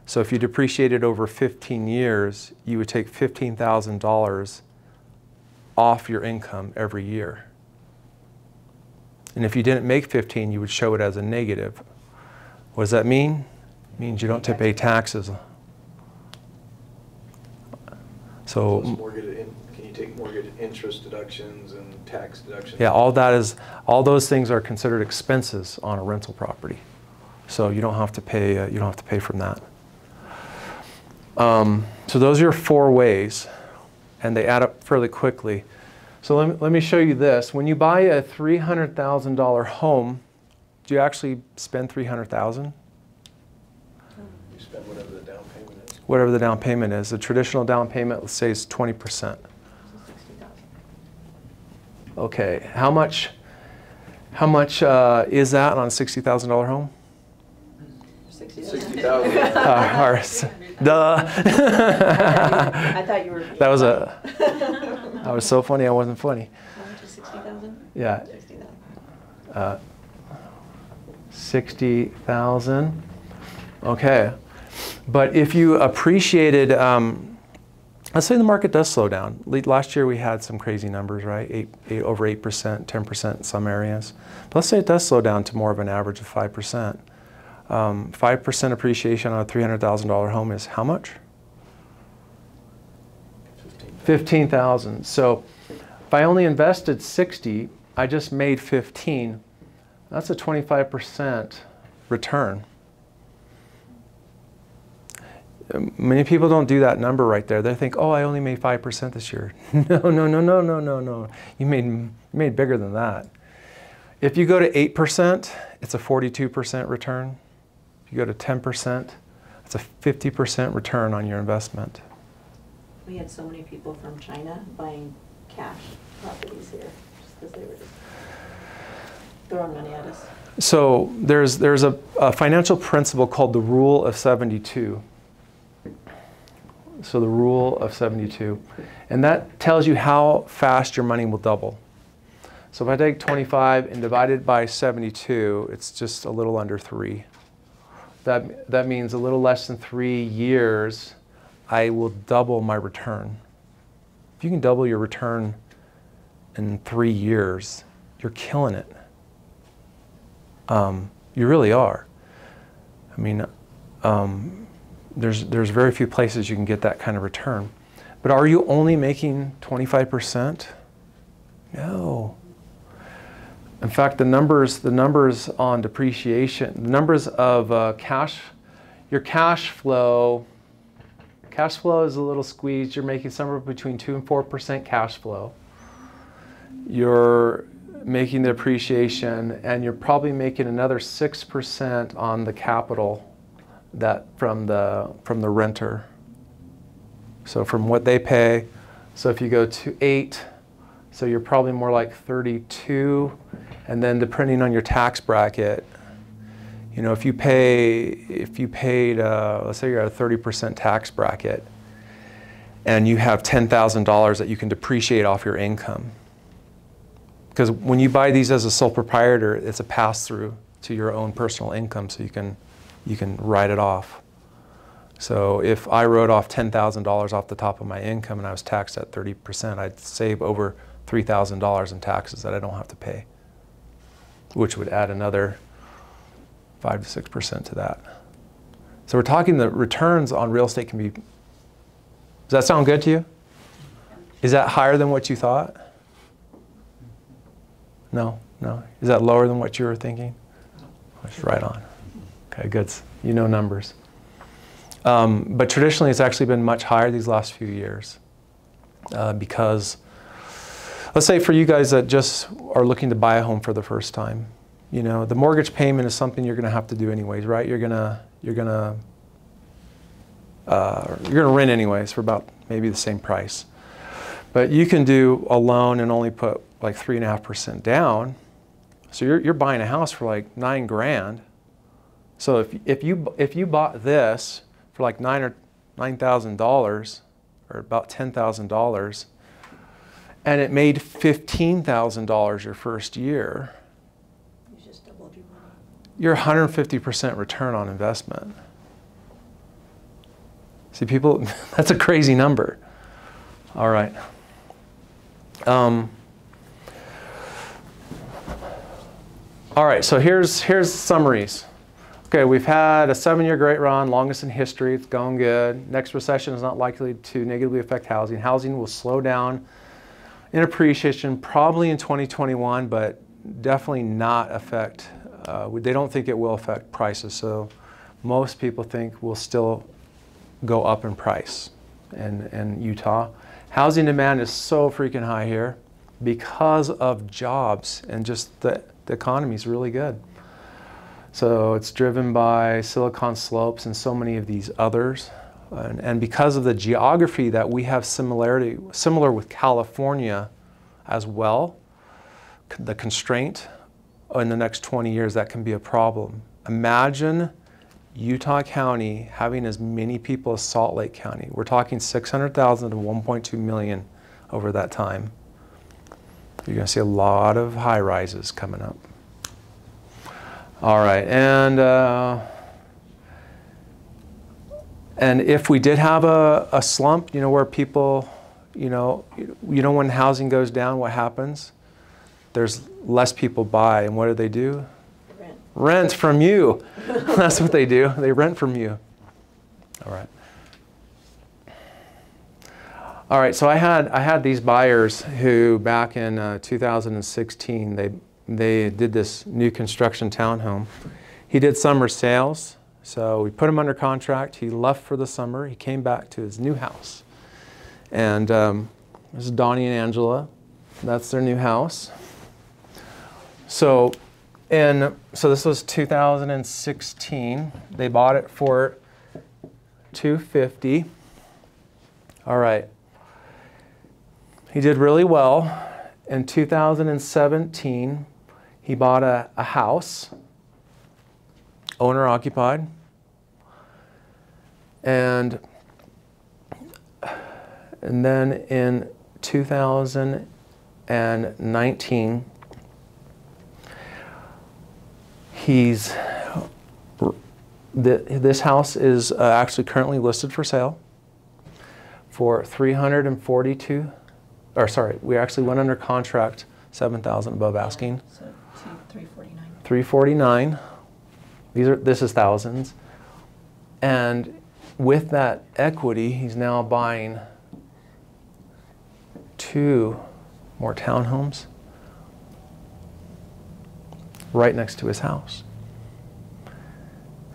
So if you depreciate it over 15 years, you would take $15,000 off your income every year. And if you didn't make 15, you would show it as a negative. What does that mean? It means you don't have to pay taxes. So Can you take mortgage interest deductions and tax deductions? yeah, all those things are considered expenses on a rental property. So you don't have to pay from that. So those are your 4 ways, and they add up fairly quickly. So let me show you this. When you buy a $300,000 home, do you actually spend $300,000? You spend whatever the down payment is. Whatever the down payment is. The traditional down payment, let's say, is 20%. Okay, how much is that on a $60,000 home? 60,000. Duh. I thought you were. That was so funny. I wasn't funny. How much is 60,000? Yeah. 60,000. 60,000. Okay, but if you appreciated, let's say the market does slow down. Last year we had some crazy numbers, right? Over 8%, 10% in some areas. But let's say it does slow down to more of an average of 5%. 5% appreciation on a $300,000 home is how much? 15,000. So if I only invested 60, I just made 15. That's a 25% return. Many people don't do that number right there. They think, oh, I only made 5% this year. No. You made bigger than that. If you go to 8%, it's a 42% return. If you go to 10%, it's a 50% return on your investment. We had so many people from China buying cash properties here just because they were just throwing money at us. So there's a financial principle called the Rule of 72. So the Rule of 72. And that tells you how fast your money will double. So if I take 25 and divide it by 72, it's just a little under 3. That means a little less than 3 years, I will double my return. If you can double your return in 3 years, you're killing it. You really are. I mean, there's very few places you can get that kind of return. But are you only making 25%? No. In fact, the numbers on depreciation, the numbers of your cash flow is a little squeezed. You're making somewhere between 2 and 4% cash flow. You're making the appreciation, and you're probably making another 6% on the capital that from the renter. So from what they pay. So if you go to 8 So you're probably more like 32. And then depending on your tax bracket, you know, if you paid, let's say you're at a 30% tax bracket, and you have $10,000 that you can depreciate off your income. Because when you buy these as a sole proprietor, it's a pass-through to your own personal income, so you can write it off. So if I wrote off $10,000 off the top of my income and I was taxed at 30%, I'd save over $3,000 in taxes that I don't have to pay, which would add another 5 to 6% to that. So we're talking the returns on real estate can be, does that sound good to you? Is that higher than what you thought? No, no. Is that lower than what you were thinking? It's right on. Okay, good. You know numbers. But traditionally, it's actually been much higher these last few years because, let's say for you guys that just are looking to buy a home for the first time, you know, the mortgage payment is something you're going to have to do anyways, right? You're gonna rent anyways for about maybe the same price. But you can do a loan and only put like 3.5% down. So you're buying a house for like $9 grand. So if you bought this for like $9,000 or about $10,000, and it made $15,000 your first year, You just doubled your money. you're 150% return on investment. See, people, that's a crazy number. All right. All right, so here's summaries. Okay, we've had a 7-year great run, longest in history. It's going good. Next recession is not likely to negatively affect housing. Housing will slow down in appreciation probably in 2021, but definitely not affect, they don't think it will affect prices. So most people think we'll still go up in price in Utah. Housing demand is so freaking high here because of jobs and just the economy is really good. So it's driven by Silicon Slopes and so many of these others. And because of the geography that we have similar with California as well, the constraint in the next 20 years, that can be a problem. Imagine Utah County having as many people as Salt Lake County. We're talking 600,000 to 1.2 million over that time. You're going to see a lot of high rises coming up. All right, and if we did have a slump, you know, where people, you know when housing goes down, what happens? There's less people buy, and what do? Rent from you. That's what they do. They rent from you. All right. All right, so I had these buyers who back in 2016, they did this new construction townhome. He did summer sales, so we put him under contract. He left for the summer. He came back to his new house. And this is Donnie and Angela. That's their new house. So this was 2016. They bought it for $250,000. All right. He did really well. In 2017, he bought a house, owner occupied, and then in 2019, this house is actually currently listed for sale for $342,000. Or sorry, we actually went under contract, $7,000 above asking. So $349,000. $349,000. This is thousands. And with that equity, he's now buying 2 more townhomes right next to his house.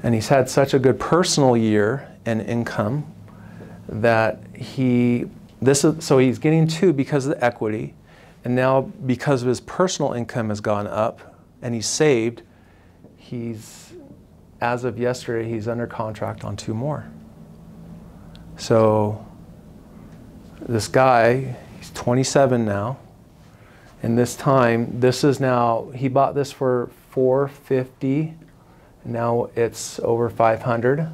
And he's had such a good personal year and income that so he's getting 2 because of the equity, and now because of his personal income has gone up and he's saved, as of yesterday, he's under contract on 2 more. So this guy, he's 27 now, And this time, this is now, he bought this for $450. Now it's over $500.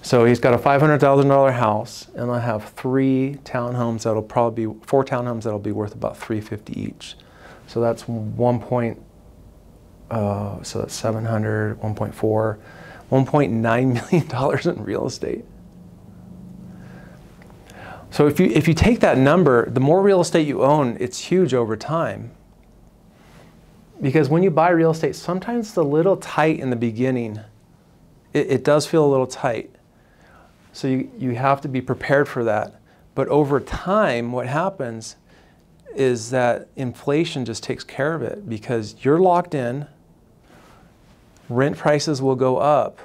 So he's got a $500,000 house, and I have 4 townhomes that'll be worth about $350 each. So that's so that's 700, 1.4, $1.9 million in real estate. So if you take that number, the more real estate you own, it's huge over time. Because when you buy real estate, sometimes it's a little tight in the beginning. It does feel a little tight. So you have to be prepared for that. But over time, what happens is that inflation just takes care of it, because you're locked in, rent prices will go up,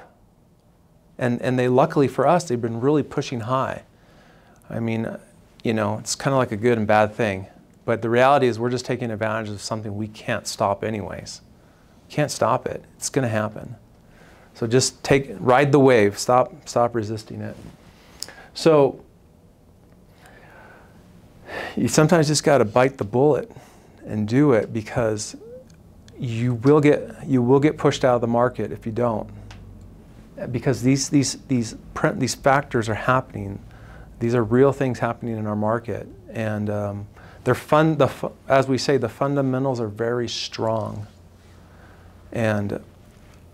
and they, luckily for us, they've been really pushing high. I mean, you know, it's kind of like a good and bad thing. But the reality is we're just taking advantage of something we can't stop anyways. Can't stop it. It's going to happen. So just ride the wave. Stop resisting it. So you sometimes just got to bite the bullet and do it, because you will get pushed out of the market if you don't. Because these factors are happening. These are real things happening in our market, and they're as we say, the fundamentals are very strong and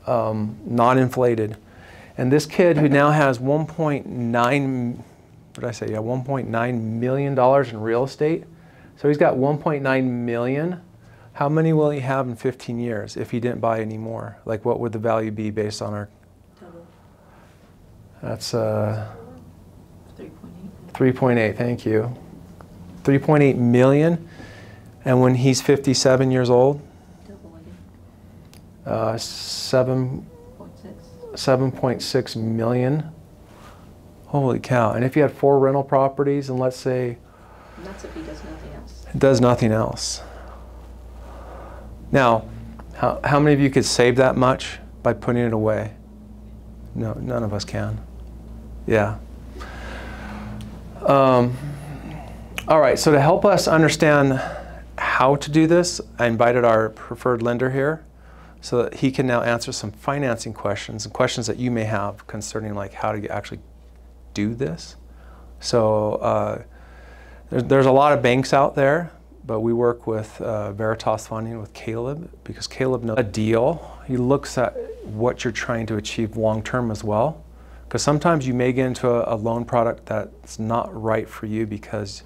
not inflated. And this kid who now has $1.9 million in real estate. So he's got 1.9 million. How many will he have in 15 years if he didn't buy any more? Like, what would the value be based on our? That's 3.8. Thank you. 3.8 million. And when he's 57 years old, 7.6 million. Holy cow. And if you had 4 rental properties, and let's say, and that's if he does nothing else. It does nothing else. Now, how many of you could save that much by putting it away? No, none of us can. Yeah. All right, so to help us understand how to do this, I invited our preferred lender here so that he can now answer some financing questions and questions that you may have concerning like how to actually do this. So there's a lot of banks out there, but we work with Veritas Funding with Caleb, because Caleb knows a deal. He looks at what you're trying to achieve long-term as well. Because sometimes you may get into a loan product that's not right for you because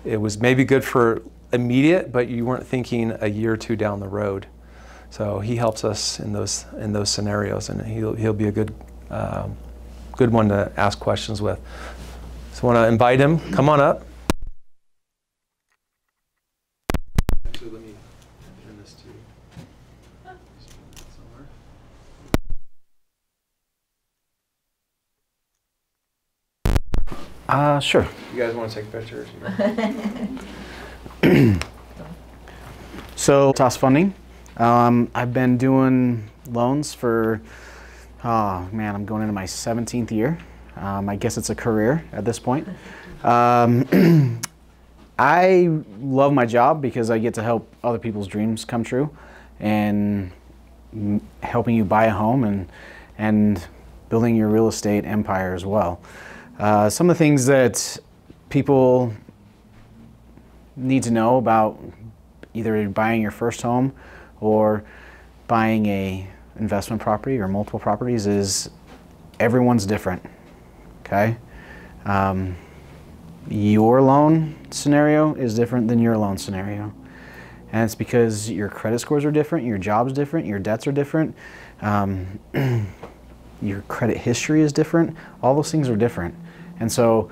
it was maybe good for immediate, but you weren't thinking a year or two down the road. So he helps us in those scenarios, and he'll be a good one to ask questions with. So I want to invite him. Come on up. Actually, let me turn this to somewhere. Sure. You guys want to take pictures? So, Veritas Funding. I've been doing loans for, oh man, I'm going into my 17th year. I guess it's a career at this point. I love my job because I get to help other people's dreams come true, and helping you buy a home and building your real estate empire as well. Some of the things that people need to know about either buying your first home or buying a investment property or multiple properties is everyone's different, okay? Your loan scenario is different than your loan scenario. And it's because your credit scores are different, your job's different, your debts are different, your credit history is different. All those things are different. And so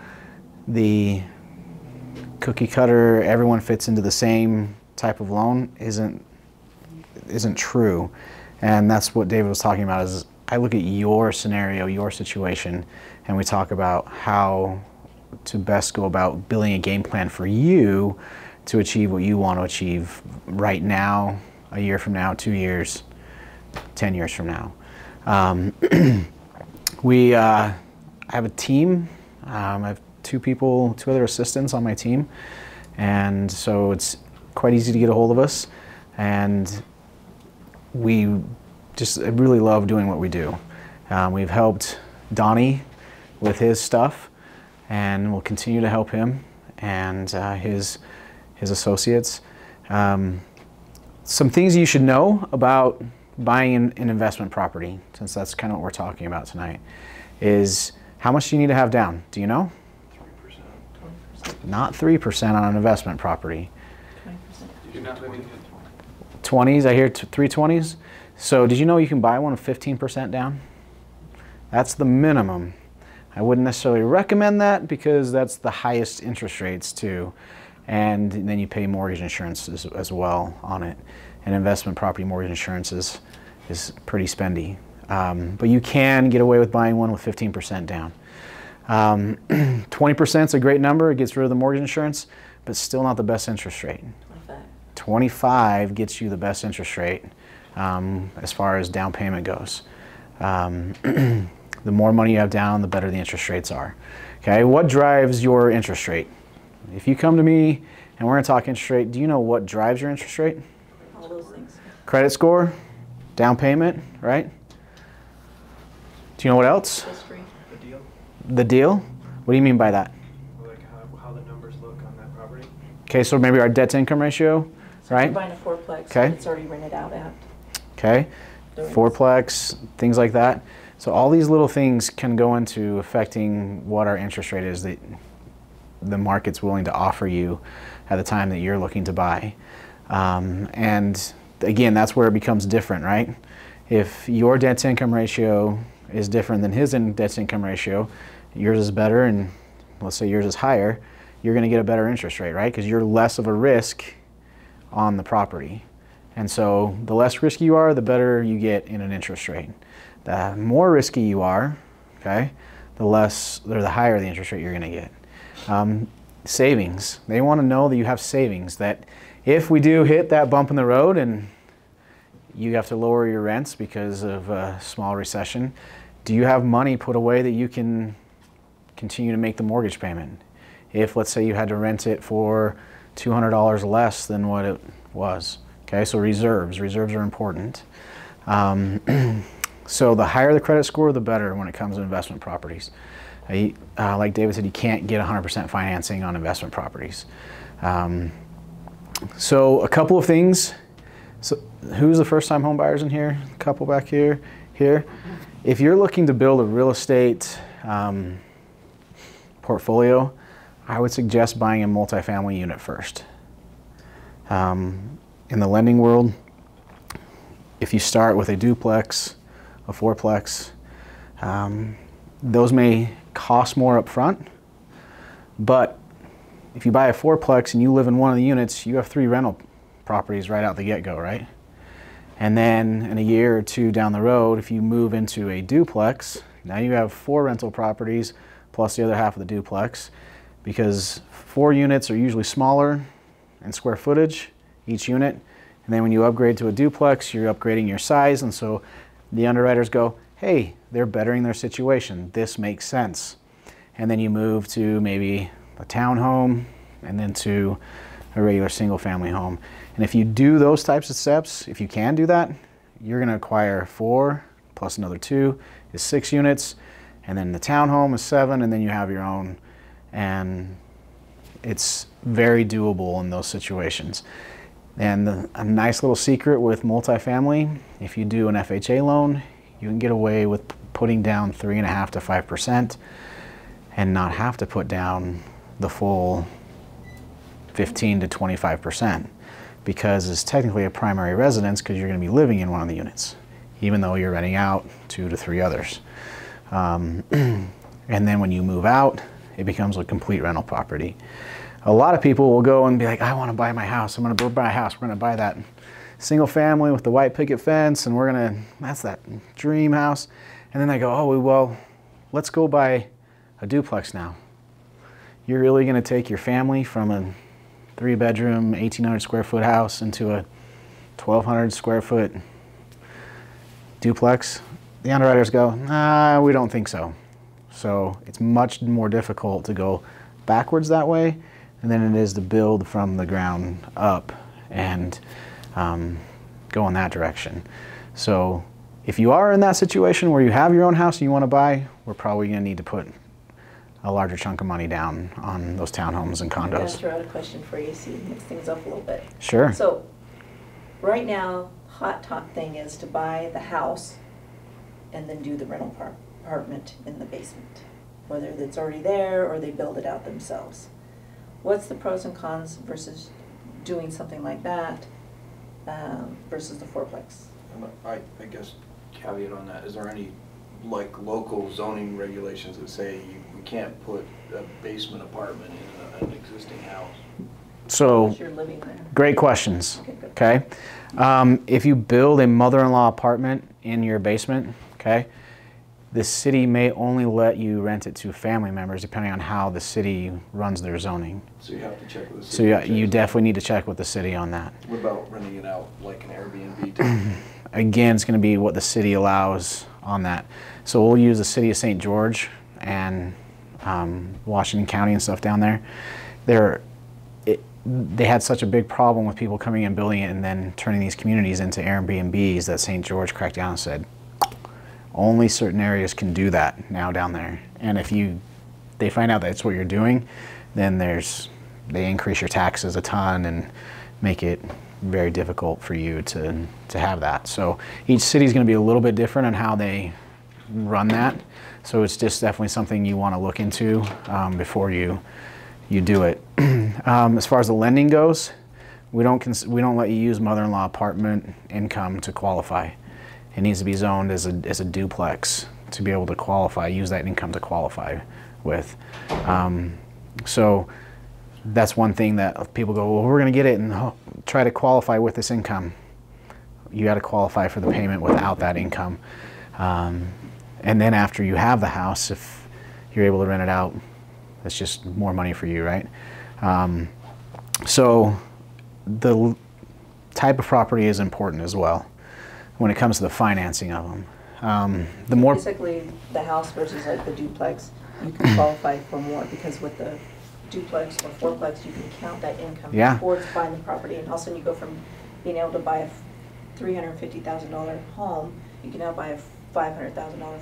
the cookie cutter, everyone fits into the same type of loan isn't true. And that's what David was talking about, is I look at your scenario, your situation, and we talk about how to best go about building a game plan for you to achieve what you want to achieve right now, a year from now, 2 years, 10 years from now. I have a team. I have two other assistants on my team, And so it's quite easy to get a hold of us. And we just really love doing what we do. We've helped Donnie with his stuff, and we'll continue to help him and his associates. Some things you should know about buying an investment property, since that's kind of what we're talking about tonight, is how much do you need to have down? Do you know? 3%. Not 3% on an investment property. 20%. You're not living 20s, I hear 320s. So did you know you can buy one with 15% down? That's the minimum. I wouldn't necessarily recommend that because that's the highest interest rates too. And then you pay mortgage insurance as well on it. And investment property mortgage insurance is pretty spendy. But you can get away with buying one with 15% down. 20% is a great number. It gets rid of the mortgage insurance, but still not the best interest rate. 25 gets you the best interest rate as far as down payment goes. The more money you have down, the better the interest rates are. Okay, what drives your interest rate? If you come to me and we're going to talk interest rate, do you know what drives your interest rate? All those things. Credit score, down payment, right? Do you know what else? History. The deal, The deal? What do you mean by that? like how the numbers look on that property. Okay, so maybe our debt to income ratio, So right? You're buying a fourplex, Okay. but it's already rented out at. Okay, fourplex, things like that. So all these little things can go into affecting what our interest rate is that the market's willing to offer you at the time that you're looking to buy. And again, that's where it becomes different, right? If your debt to income ratio is different than his debt to income ratio, yours is better and let's say yours is higher, you're going to get a better interest rate, right? Because you're less of a risk on the property. And so the less risky you are, the better you get in an interest rate. The more risky you are, okay, the higher the interest rate you're going to get. Savings. They want to know that you have savings, that if we do hit that bump in the road and you have to lower your rents because of a small recession, do you have money put away that you can continue to make the mortgage payment? If, let's say, you had to rent it for $200 less than what it was. Okay, so reserves. Reserves are important. So the higher the credit score, the better when it comes to investment properties. Like David said, you can't get 100% financing on investment properties. So a couple of things. So who's the first-time home buyers in here? A couple back here. If you're looking to build a real estate portfolio, I would suggest buying a multifamily unit first. In the lending world, if you start with a duplex, a fourplex, those may cost more up front, but if you buy a fourplex and you live in one of the units, you have 3 rental properties right out the get-go, right? And then in a year or 2 down the road, if you move into a duplex, now you have 4 rental properties plus the other half of the duplex, because 4 units are usually smaller in square footage, each unit. And then when you upgrade to a duplex, you're upgrading your size, and so the underwriters go, hey, they're bettering their situation. This makes sense. And then you move to maybe a townhome and then to a regular single-family home. And if you do those types of steps, if you can do that, you're going to acquire 4 plus another 2 is 6 units, and then the townhome is 7, and then you have your own. And it's very doable in those situations. And a nice little secret with multifamily, if you do an FHA loan, you can get away with putting down 3.5% to 5% and not have to put down the full 15 to 25% because it's technically a primary residence because you're going to be living in one of the units, even though you're renting out 2 to 3 others. And then when you move out, it becomes a complete rental property. A lot of people will go and be like, I want to buy my house. I'm going to buy a house. We're going to buy that single family with the white picket fence, and that's that dream house. And then they go, oh, well, let's go buy a duplex now. You're really going to take your family from a 3-bedroom, 1,800 square foot house into a 1,200 square foot duplex? The underwriters go, nah, we don't think so. So it's much more difficult to go backwards that way than it is to build from the ground up and go in that direction. So if you are in that situation where you have your own house and you want to buy, we're probably going to need to put a larger chunk of money down on those townhomes and I'm gonna condos. throw out a question for you, see, mix things up a little bit. Sure. So, right now, hot top thing is to buy the house and then do the rental apartment in the basement. Whether it's already there or they build it out themselves. What's the pros and cons versus doing something like that versus the fourplex? I guess caveat on that, is there any like local zoning regulations that say we can't put a basement apartment in an existing house? So, Unless you're living there. great questions. Okay, good. Okay. If you build a mother-in-law apartment in your basement, okay, the city may only let you rent it to family members depending on how the city runs their zoning. So you have to check with the So city. you definitely need to check with the city on that. What about renting it out like an Airbnb type? Again, it's going to be what the city allows on that. So we'll use the city of St. George and Washington County and stuff down there. They had such a big problem with people coming and building it and then turning these communities into Airbnbs that St. George cracked down and said, only certain areas can do that now down there. And if they find out that's what you're doing, then they increase your taxes a ton and make it very difficult for you to have that. So each city is going to be a little bit different on how they run that. So it's just definitely something you want to look into before you do it. As far as the lending goes, we don't let you use mother-in-law apartment income to qualify. It needs to be zoned as a duplex to be able to qualify, use that income to qualify with. So that's one thing that people go, well, we're going to get it and try to qualify with this income. You got to qualify for the payment without that income. And then after you have the house, if you're able to rent it out, that's just more money for you, right? So the type of property is important as well when it comes to the financing of them. The more Basically, the house versus like the duplex, you can qualify for more because with the duplex or fourplex, you can count that income Yeah. towards buying the property, and all of a sudden you go from being able to buy a $350,000 home, you can now buy a $500,000,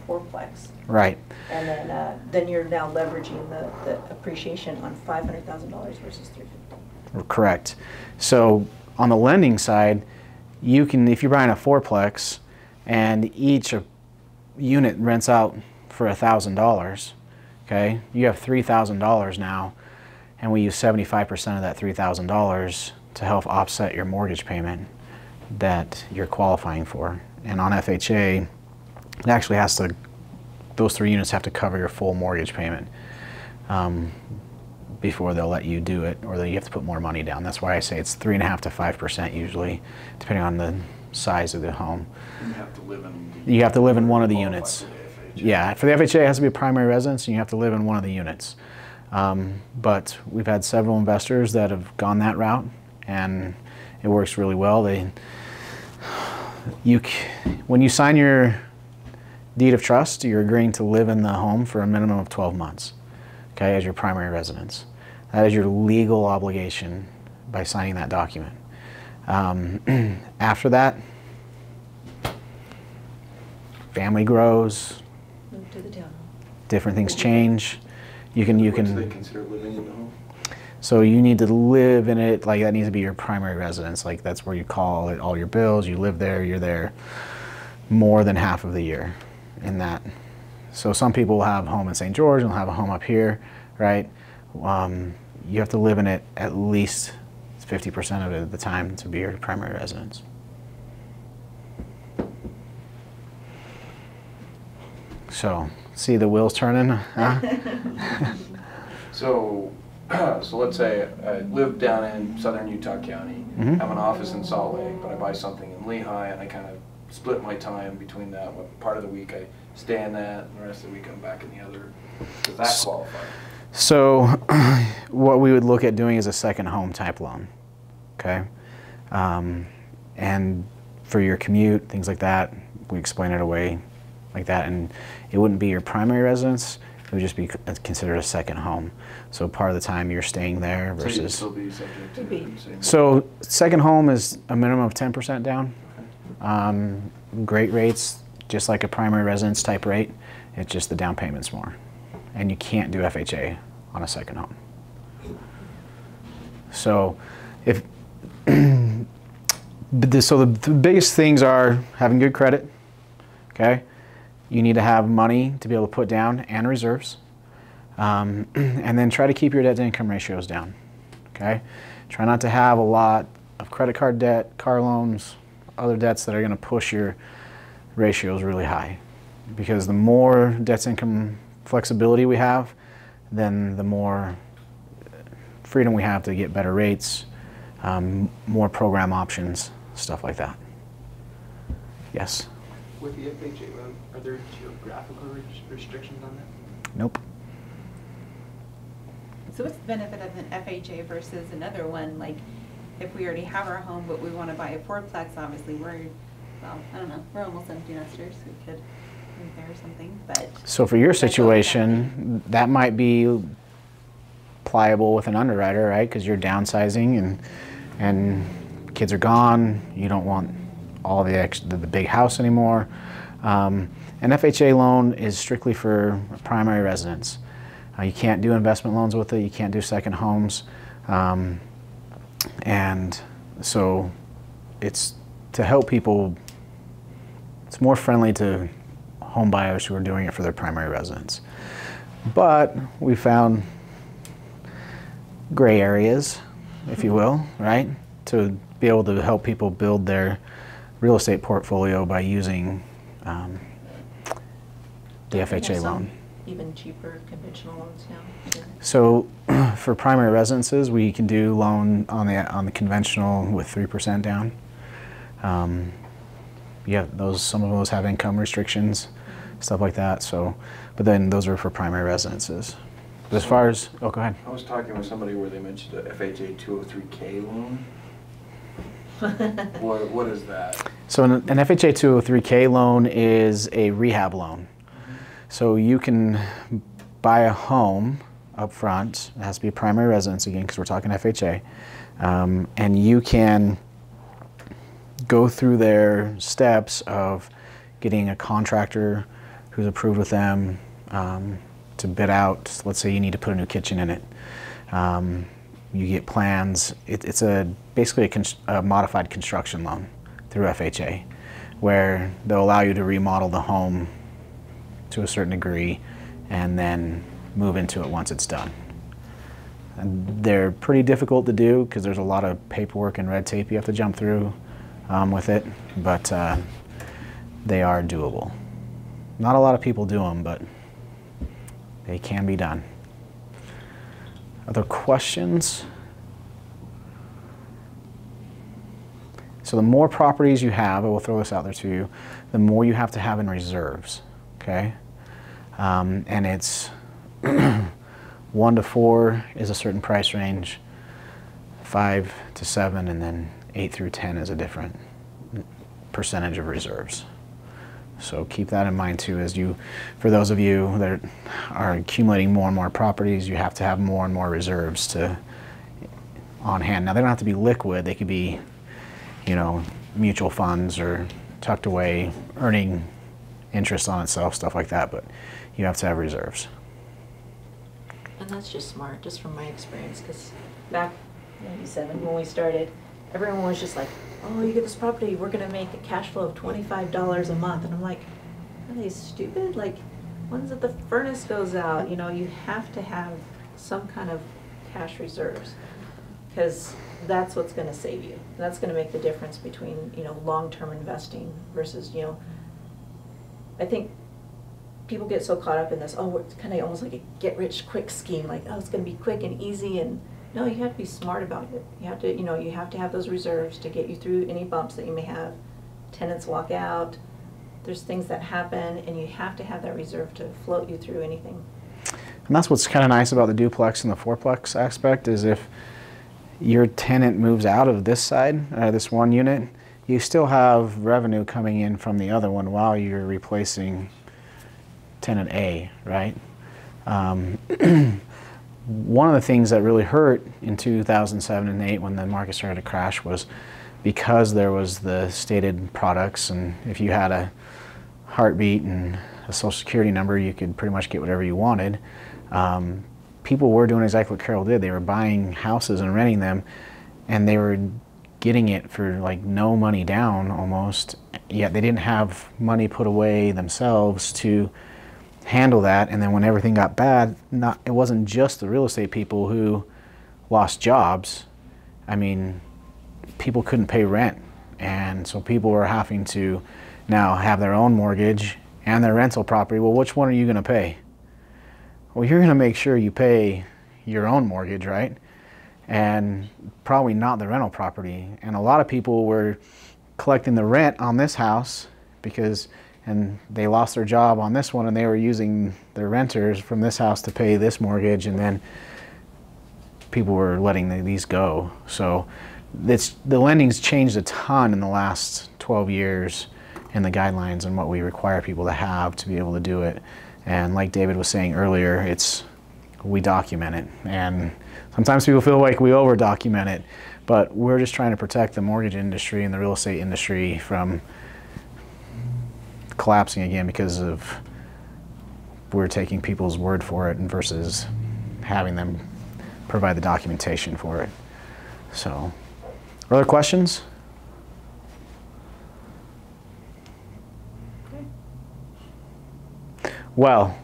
fourplex, right. and then you're now leveraging the appreciation on $500,000 versus $350,000. Correct. So on the lending side, you can, if you're buying a fourplex and each unit rents out for $1,000, okay, you have $3,000 now, and we use 75% of that $3,000 to help offset your mortgage payment that you're qualifying for. And on FHA, it actually those 3 units have to cover your full mortgage payment before they'll let you do it, or you have to put more money down. That's why I say it's 3.5% to 5% usually, depending on the size of the home. You have to live in. You have to live in one of the qualify units. for the FHA. Yeah, for the FHA, it has to be a primary residence, and you have to live in one of the units. But we've had several investors that have gone that route, and it works really well. When you sign your deed of trust, you're agreeing to live in the home for a minimum of 12 months, okay, as your primary residence. That is your legal obligation by signing that document. After that, family grows, Move to the townhome. different things change. You can What do they consider living in the home? So you need to live in it, like that needs to be your primary residence. Like that's where you call it all your bills, you live there, you're there more than half of the year in that. So some people will have a home in St. George and they'll have a home up here, right? You have to live in it at least 50% of it at the time to be your primary residence. So, see the wheels turning? Huh? So let's say I live down in southern Utah County, Mhm. have an office in Salt Lake, but I buy something in Lehigh, and I kind of split my time between that. What part of the week I stay in that, and the rest of the week I'm back in the other. Does that qualify? So what we would look at doing is a second home type loan, okay? And for your commute, things like that, we explain it away like that, and it wouldn't be your primary residence. it would just be considered a second home. So part of the time you're staying there So you'd versus. still be subject to Would be. the same. So second home is a minimum of 10% down. Great rates, just like a primary residence type rate. It's just the down payment's more. And you can't do FHA on a second home. So if so the biggest things are having good credit, okay? You need to have money to be able to put down and reserves. And then try to keep your debt to income ratios down, okay? Try not to have a lot of credit card debt, car loans, other debts that are gonna push your ratios really high. Because the more debt to income flexibility we have, then the more freedom we have to get better rates, more program options, stuff like that. Yes? With the FHA loan, are there geographical restrictions on that? Nope. So what's the benefit of an FHA versus another one? Like, if we already have our home, but we want to buy a fourplex, obviously we're, well, I don't know, we're almost empty nesters, we could move there or something, but. So for your situation, that might be pliable with an underwriter, right? Because you're downsizing and kids are gone. You don't want all the big house anymore. An FHA loan is strictly for primary residence. You can't do investment loans with it. You can't do second homes. And so it's to help people, it's more friendly to home buyers who are doing it for their primary residence. But we found gray areas, if you will, right? To be able to help people build their real estate portfolio by using the FHA loan. Even cheaper conventional loans now. Yeah. So for primary residences, we can do loan on the conventional with 3% down. Yeah, some of those have income restrictions, stuff like that. So, but then those are for primary residences. But as far as, oh, go ahead. I was talking with somebody where they mentioned a FHA 203K loan. What is that? So an FHA 203K loan is a rehab loan. So you can buy a home up front. It has to be a primary residence again because we're talking FHA. And you can go through their steps of getting a contractor who's approved with them to bid out. Let's say you need to put a new kitchen in it. You get plans. It's basically a modified construction loan through FHA, where they'll allow you to remodel the home to a certain degree and then move into it once it's done. And they're pretty difficult to do because there's a lot of paperwork and red tape you have to jump through with it, but they are doable. Not a lot of people do them, but they can be done. Other questions? So the more properties you have, I will throw this out there to you, the more you have to have in reserves, okay? And it's 1 to 4 is a certain price range, 5 to 7, and then 8 through 10 is a different percentage of reserves. So keep that in mind too, as for those of you that are accumulating more and more properties, you have to have more and more reserves on hand. Now they don't have to be liquid, they could be, mutual funds or tucked away, earning interest on itself, stuff like that, but you have to have reserves. And that's just smart, just from my experience, because back in '97 when we started, everyone was just like, oh, you get this property, we're going to make a cash flow of $25 a month. And I'm like, are they stupid? Like, when's it the furnace goes out? You have to have some kind of cash reserves, because that's what's going to save you. That's going to make the difference between, long-term investing versus, I think people get so caught up in this, oh, it's kind of almost like a get-rich-quick scheme, like, oh, it's going to be quick and easy, and no, you have to be smart about it. You have to, you have to have those reserves to get you through any bumps that you may have. Tenants walk out, there's things that happen, and you have to have that reserve to float you through anything. And that's what's kind of nice about the duplex and the fourplex aspect, is if your tenant moves out of this side, this one unit, you still have revenue coming in from the other one while you're replacing tenant A, right? One of the things that really hurt in 2007 and 8 when the market started to crash was because there was the stated products, and if you had a heartbeat and a social security number, you could pretty much get whatever you wanted. People were doing exactly what Carol did. They were buying houses and renting them, and they were getting it for like no money down almost, yet they didn't have money put away themselves to handle that. And then when everything got bad, it wasn't just the real estate people who lost jobs. I mean, people couldn't pay rent, and so people were having to now have their own mortgage and their rental property. Well, which one are you going to pay? Well, you're going to make sure you pay your own mortgage, right? And probably not the rental property. And a lot of people were collecting the rent on this house and they lost their job on this one, and they were using their renters from this house to pay this mortgage, and then people were letting these go. So the lending's changed a ton in the last 12 years in the guidelines and what we require people to have to be able to do it. And like David was saying earlier, we document it, and sometimes people feel like we over document it, but we're just trying to protect the mortgage industry and the real estate industry from collapsing again because of we're taking people's word for it versus having them provide the documentation for it. So, other questions? Well,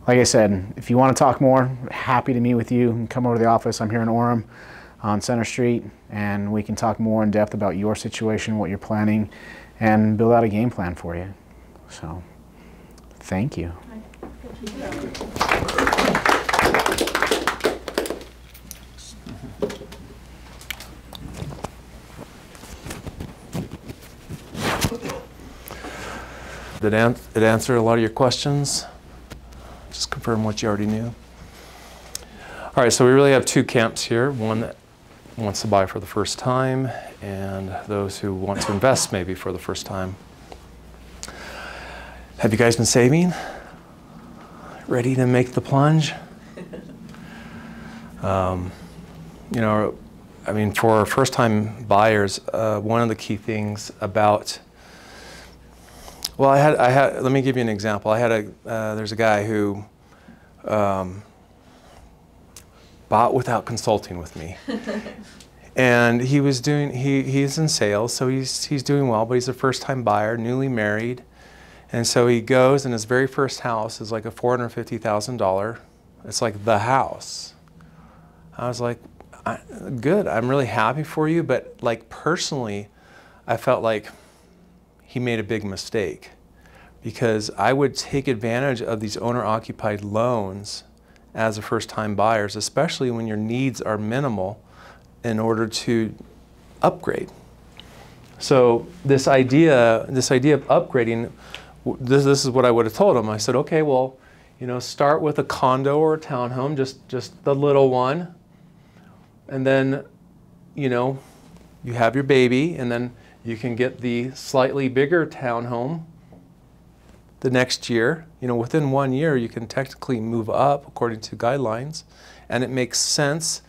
like I said, if you want to talk more, happy to meet with you. And come over to the office. I'm here in Orem on Center Street, and we can talk more in depth about your situation, what you're planning, and build out a game plan for you. So, thank you. Did it answer a lot of your questions? Just confirm what you already knew. All right, so we really have two camps here. One that wants to buy for the first time, and those who want to invest maybe for the first time. Have you guys been saving? Ready to make the plunge? You know, I mean, for first-time buyers, one of the key things about well, let me give you an example. There's a guy who bought without consulting with me. And he's in sales, so he's doing well, but he's a first-time buyer, newly married. And so he goes, and his very first house is like a $450,000. It's like the house. I was like, good, I'm really happy for you, but like personally, I felt like he made a big mistake, because I would take advantage of these owner-occupied loans as a first-time buyers, especially when your needs are minimal, in order to upgrade. So this idea of upgrading, this is what I would have told him. I said, okay, well, you know, start with a condo or a townhome, just the little one, and then, you know, you have your baby, and then you can get the slightly bigger townhome the next year. You know, within 1 year, you can technically move up according to guidelines, and it makes sense.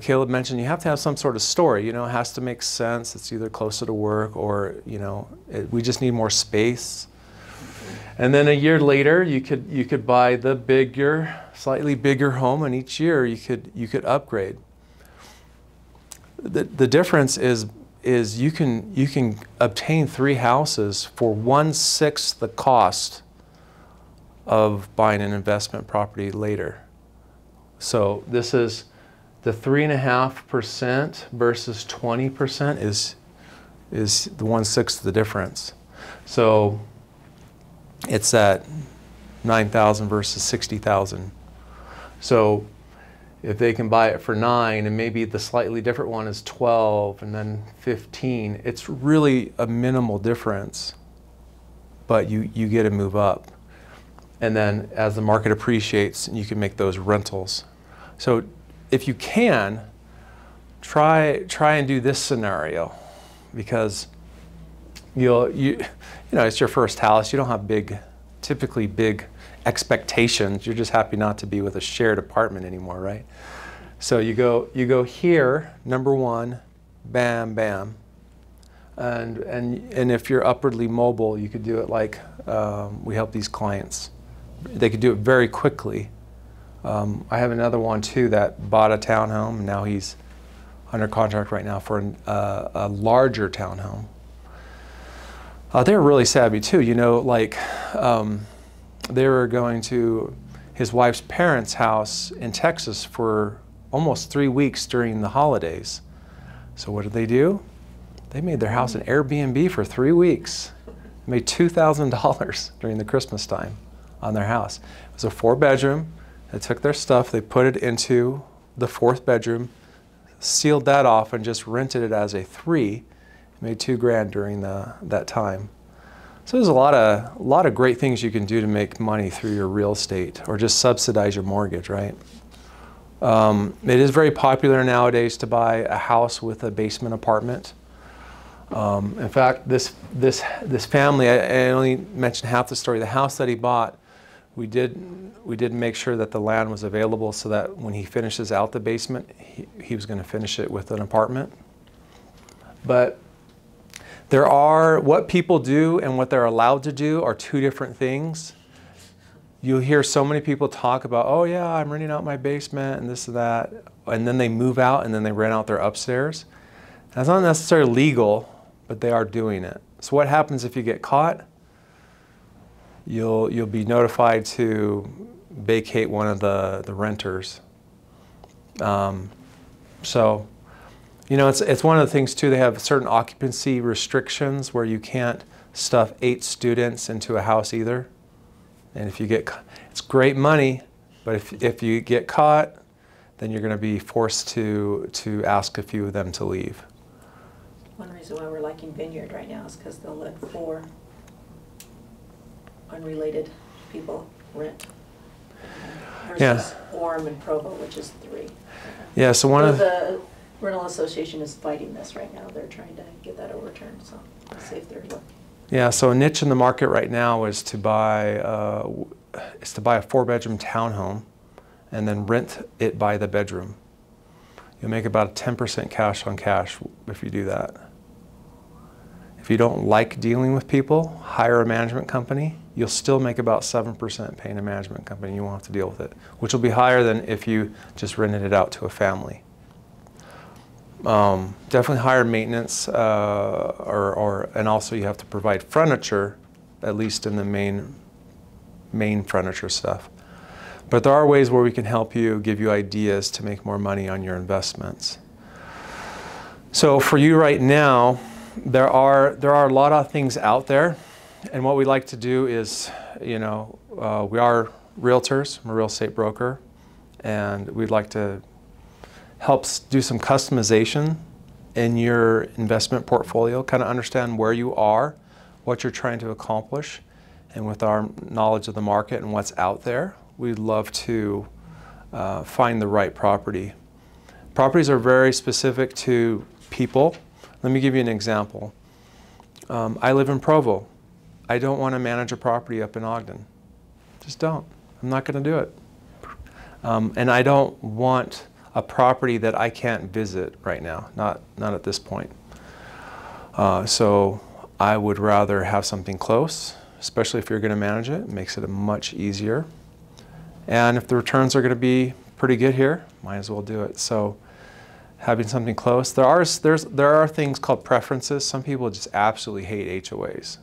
Caleb mentioned you have to have some sort of story. You know, it has to make sense. It's either closer to work or, you know, we just need more space. And then a year later, you could buy the bigger, slightly bigger home, and each year you could upgrade. The difference is you can obtain 3 houses for 1/6 the cost of buying an investment property later. So this is the 3.5% versus 20% is the 1/6 the difference. So it's at 9,000 versus 60,000. So if they can buy it for 9, and maybe the slightly different one is 12 and then 15, it's really a minimal difference, but you get to move up. And then as the market appreciates, you can make those rentals. So if you can, try and do this scenario, because you know, it's your first house. You don't have typically big expectations. You're just happy not to be with a shared apartment anymore, right? So you go here, number one, bam, bam. And if you're upwardly mobile, you could do it like we help these clients. They could do it very quickly. I have another one too that bought a townhome, and now he's under contract right now for a larger townhome. They were really savvy too, you know, like they were going to his wife's parents' house in Texas for almost 3 weeks during the holidays. So what did they do? They made their house an Airbnb for 3 weeks. They made $2,000 during the Christmas time on their house. It was a 4-bedroom. They took their stuff, they put it into the 4th bedroom, sealed that off, and just rented it as a 3. Made $2,000 during that time. So there's a lot of great things you can do to make money through your real estate, or just subsidize your mortgage, right? It is very popular nowadays to buy a house with a basement apartment. In fact, this family, I only mentioned half the story. The house that he bought, we did make sure that the land was available so that when he finishes out the basement, he was going to finish it with an apartment. But what people do and what they're allowed to do are 2 different things. You hear so many people talk about, oh yeah, I'm renting out my basement and this and that, and then they move out and then they rent out their upstairs. That's not necessarily legal, but they are doing it. So what happens if you get caught? You'll be notified to vacate one of the renters. So, you know, it's one of the things too, they have certain occupancy restrictions where you can't stuff 8 students into a house either. And if you get, it's great money, but if you get caught, then you're going to be forced to ask a few of them to leave. One reason why we're liking Vineyard right now is because they'll let 4 unrelated people rent. Versus Orem and Provo, which is 3. Yeah, so the rental association is fighting this right now. They're trying to get that overturned, so let's see if they're looking. Yeah, so a niche in the market right now is to buy a 4-bedroom townhome and then rent it by the bedroom. You'll make about a 10% cash on cash if you do that. If you don't like dealing with people, hire a management company. You'll still make about 7% paying a management company. You won't have to deal with it, which will be higher than if you just rented it out to a family. Definitely higher maintenance, and also you have to provide furniture, at least in the main furniture stuff. But there are ways where we can help you, give you ideas to make more money on your investments. So for you right now, there are a lot of things out there, and what we like to do is, you know, we are realtors. I'm a real estate broker, and we'd like to help do some customization in your investment portfolio, kind of understand where you are, what you're trying to accomplish, and with our knowledge of the market and what's out there, we'd love to find the right property. Properties are very specific to people. Let me give you an example. I live in Provo. I don't want to manage a property up in Ogden. Just don't. I'm not going to do it. And I don't want a property that I can't visit right now, not at this point. So I would rather have something close, especially if you're going to manage it. It makes it much easier. And if the returns are going to be pretty good here, might as well do it. So having something close. There are things called preferences. Some people just absolutely hate HOAs,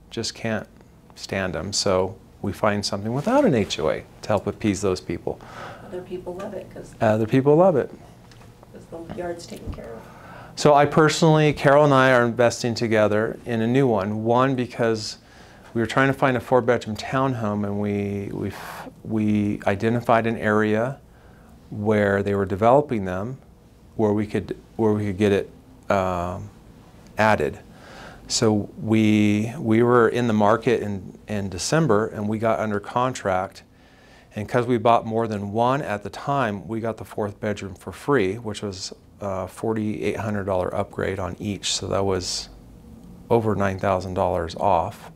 just can't stand them. So we find something without an HOA to help appease those people. Other people love it because Other people love it. the yard's taken care of. So I personally, Carol and I are investing together in a new one. One, because we were trying to find a 4-bedroom townhome, and we identified an area where they were developing them, where we could get it added. So we were in the market in December, and we got under contract. And because we bought more than one at the time, we got the 4th bedroom for free, which was a $4,800 upgrade on each. So that was over $9,000 off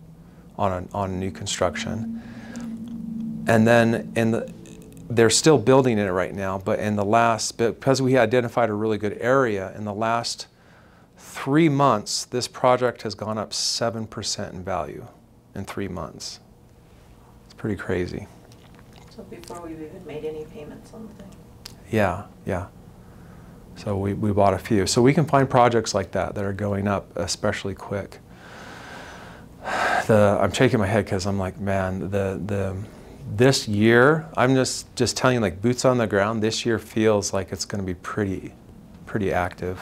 on new construction. And then they're still building it right now, but because we identified a really good area, in the last 3 months, this project has gone up 7% in value in 3 months. It's pretty crazy. So before we've even made any payments on the thing. Yeah, yeah. So we bought a few. So we can find projects like that that are going up especially quick. I'm shaking my head because I'm like, man, this year, I'm just telling you, like, boots on the ground, this year feels like it's going to be pretty active.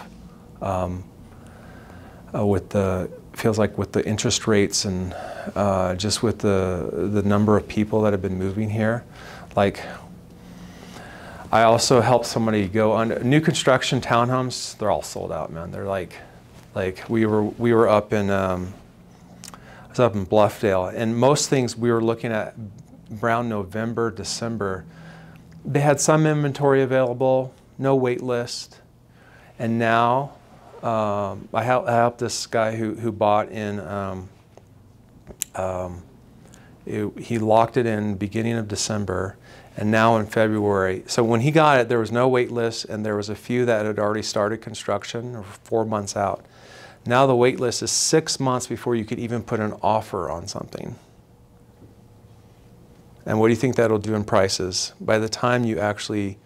Feels like with the interest rates and just with the number of people that have been moving here. Like, I also helped somebody go on new construction townhomes. They're all sold out, man. They're like we were up in I was up in Bluffdale, and most things we were looking at around November, December. They had some inventory available, no wait list, and now I helped this guy who bought in. He locked it in beginning of December. And now in February, so when he got it, there was no wait list, and there was a few that had already started construction, or 4 months out. Now the wait list is 6 months before you could even put an offer on something. And what do you think that'll do in prices? By the time you actually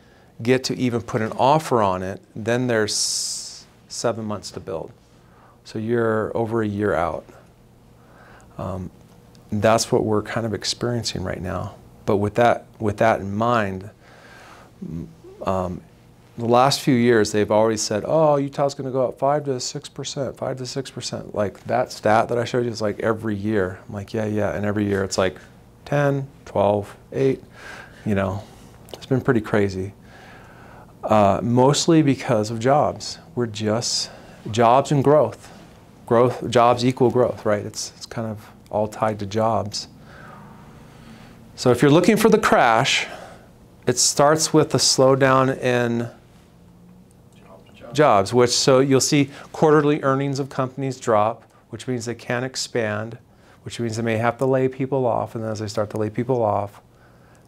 get to even put an offer on it, then there's 7 months to build. So you're over a year out. That's what we're kind of experiencing right now. But with that in mind, the last few years they've always said, "Oh, Utah's going to go up 5 to 6%, 5 to 6%." Like that stat that I showed you is like every year. I'm like, yeah, and every year it's like 10, 12, 8. You know, it's been pretty crazy. Mostly because of jobs. We're just jobs and growth. Jobs equal growth, right? It's kind of all tied to jobs. So if you're looking for the crash, it starts with a slowdown in jobs, so you'll see quarterly earnings of companies drop, which means they can't expand, which means they may have to lay people off, and then as they start to lay people off,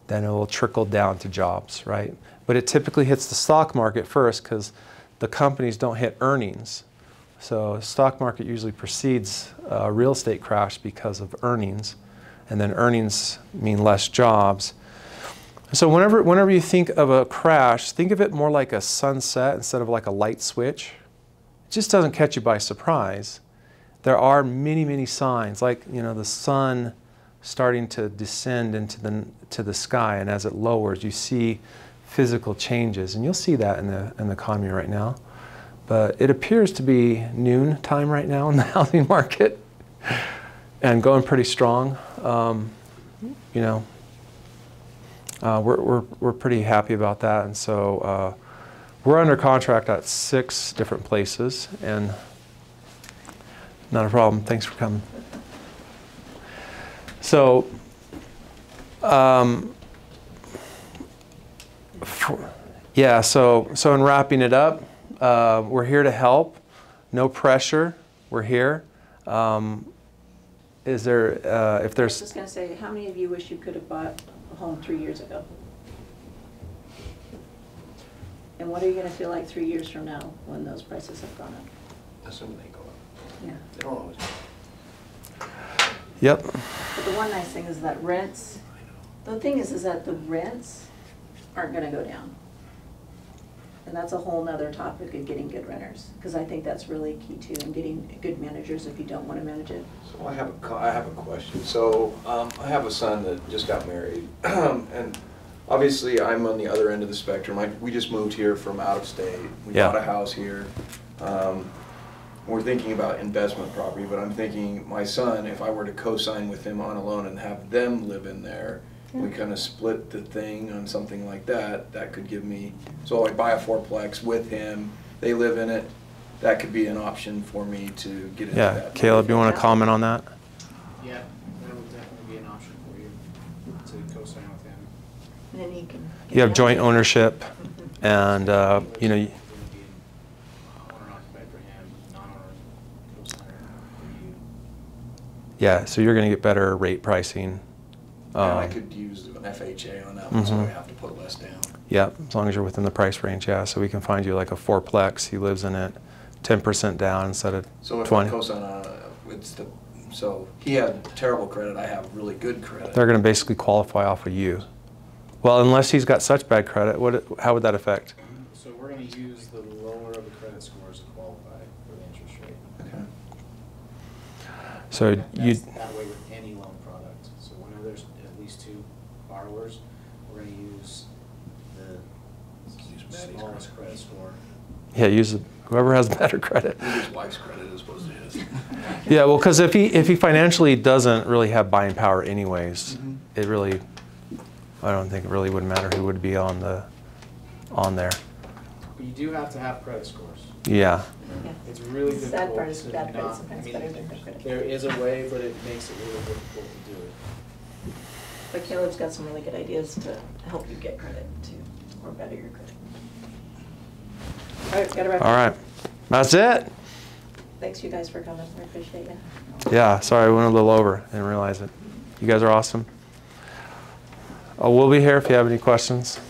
then it will trickle down to jobs, right? But it typically hits the stock market first because the companies don't hit earnings. So the stock market usually precedes a real estate crash because of earnings. And then earnings mean less jobs. So whenever you think of a crash, think of it more like a sunset instead of like a light switch. It just doesn't catch you by surprise. There are many, many signs, like, you know, the sun starting to descend into the sky, and as it lowers, you see physical changes, and you'll see that in the economy right now. But it appears to be noon time right now in the housing market, and going pretty strong. You know, we're pretty happy about that, and so we're under contract at 6 different places, and not a problem. Thanks for coming. So, yeah. So in wrapping it up, we're here to help. No pressure. We're here. Is there, if there's... I was just going to say, how many of you wish you could have bought a home 3 years ago? And what are you going to feel like 3 years from now when those prices have gone up? Assuming they go up. Yeah. They don't always. Yep. But the one nice thing is that rents, the thing is that the rents aren't going to go down. And that's a whole nother topic of getting good renters, because I think that's really key too, and getting good managers if you don't want to manage it. So I have a question. So I have a son that just got married, and obviously I'm on the other end of the spectrum. We just moved here from out of state. We bought a house here. We're thinking about investment property, but I'm thinking my son, if I were to co-sign with him on a loan and have them live in there, we kind of split the thing on something like that. That could give me, so I buy a fourplex with him, they live in it. That could be an option for me to get into that. Caleb, you want to comment on that? Yeah, that would definitely be an option for you to co-sign with him. And then you can. You have joint ownership, and you know. Owner-occupied for him, non-owner co-signer for you. Yeah, so you're going to get better rate pricing I could use an FHA on that one, so I have to put less down. Yeah, as long as you're within the price range, yeah. So we can find you like a fourplex. He lives in it, 10% down instead of So if 20. I co-sign so he had terrible credit, I have really good credit. They're going to basically qualify off of you. Well, unless he's got such bad credit, how would that affect? So we're gonna use the lower of the credit scores to qualify for the interest rate. Okay. So That's that way with any loan product. So whenever there's at least 2 borrowers, we're gonna use the smallest credit score. yeah, use whoever has better credit. His wife's credit as opposed to his. Yeah, well, because if he financially doesn't really have buying power anyways, it really, I don't think it really would matter who would be on there. But you do have to have credit scores. Yeah. Yeah. It's really The difficult sad part is to bad credit not- sometimes I mean, better than good credit. There is a way, but it makes it really difficult to do it. But Caleb's got some really good ideas to help you get credit too, or better your credit. All right, gotta wrap up. All right. That's it. Thanks you guys for coming, I appreciate you. Yeah, sorry, I went a little over. Didn't realize it. You guys are awesome. We'll be here if you have any questions.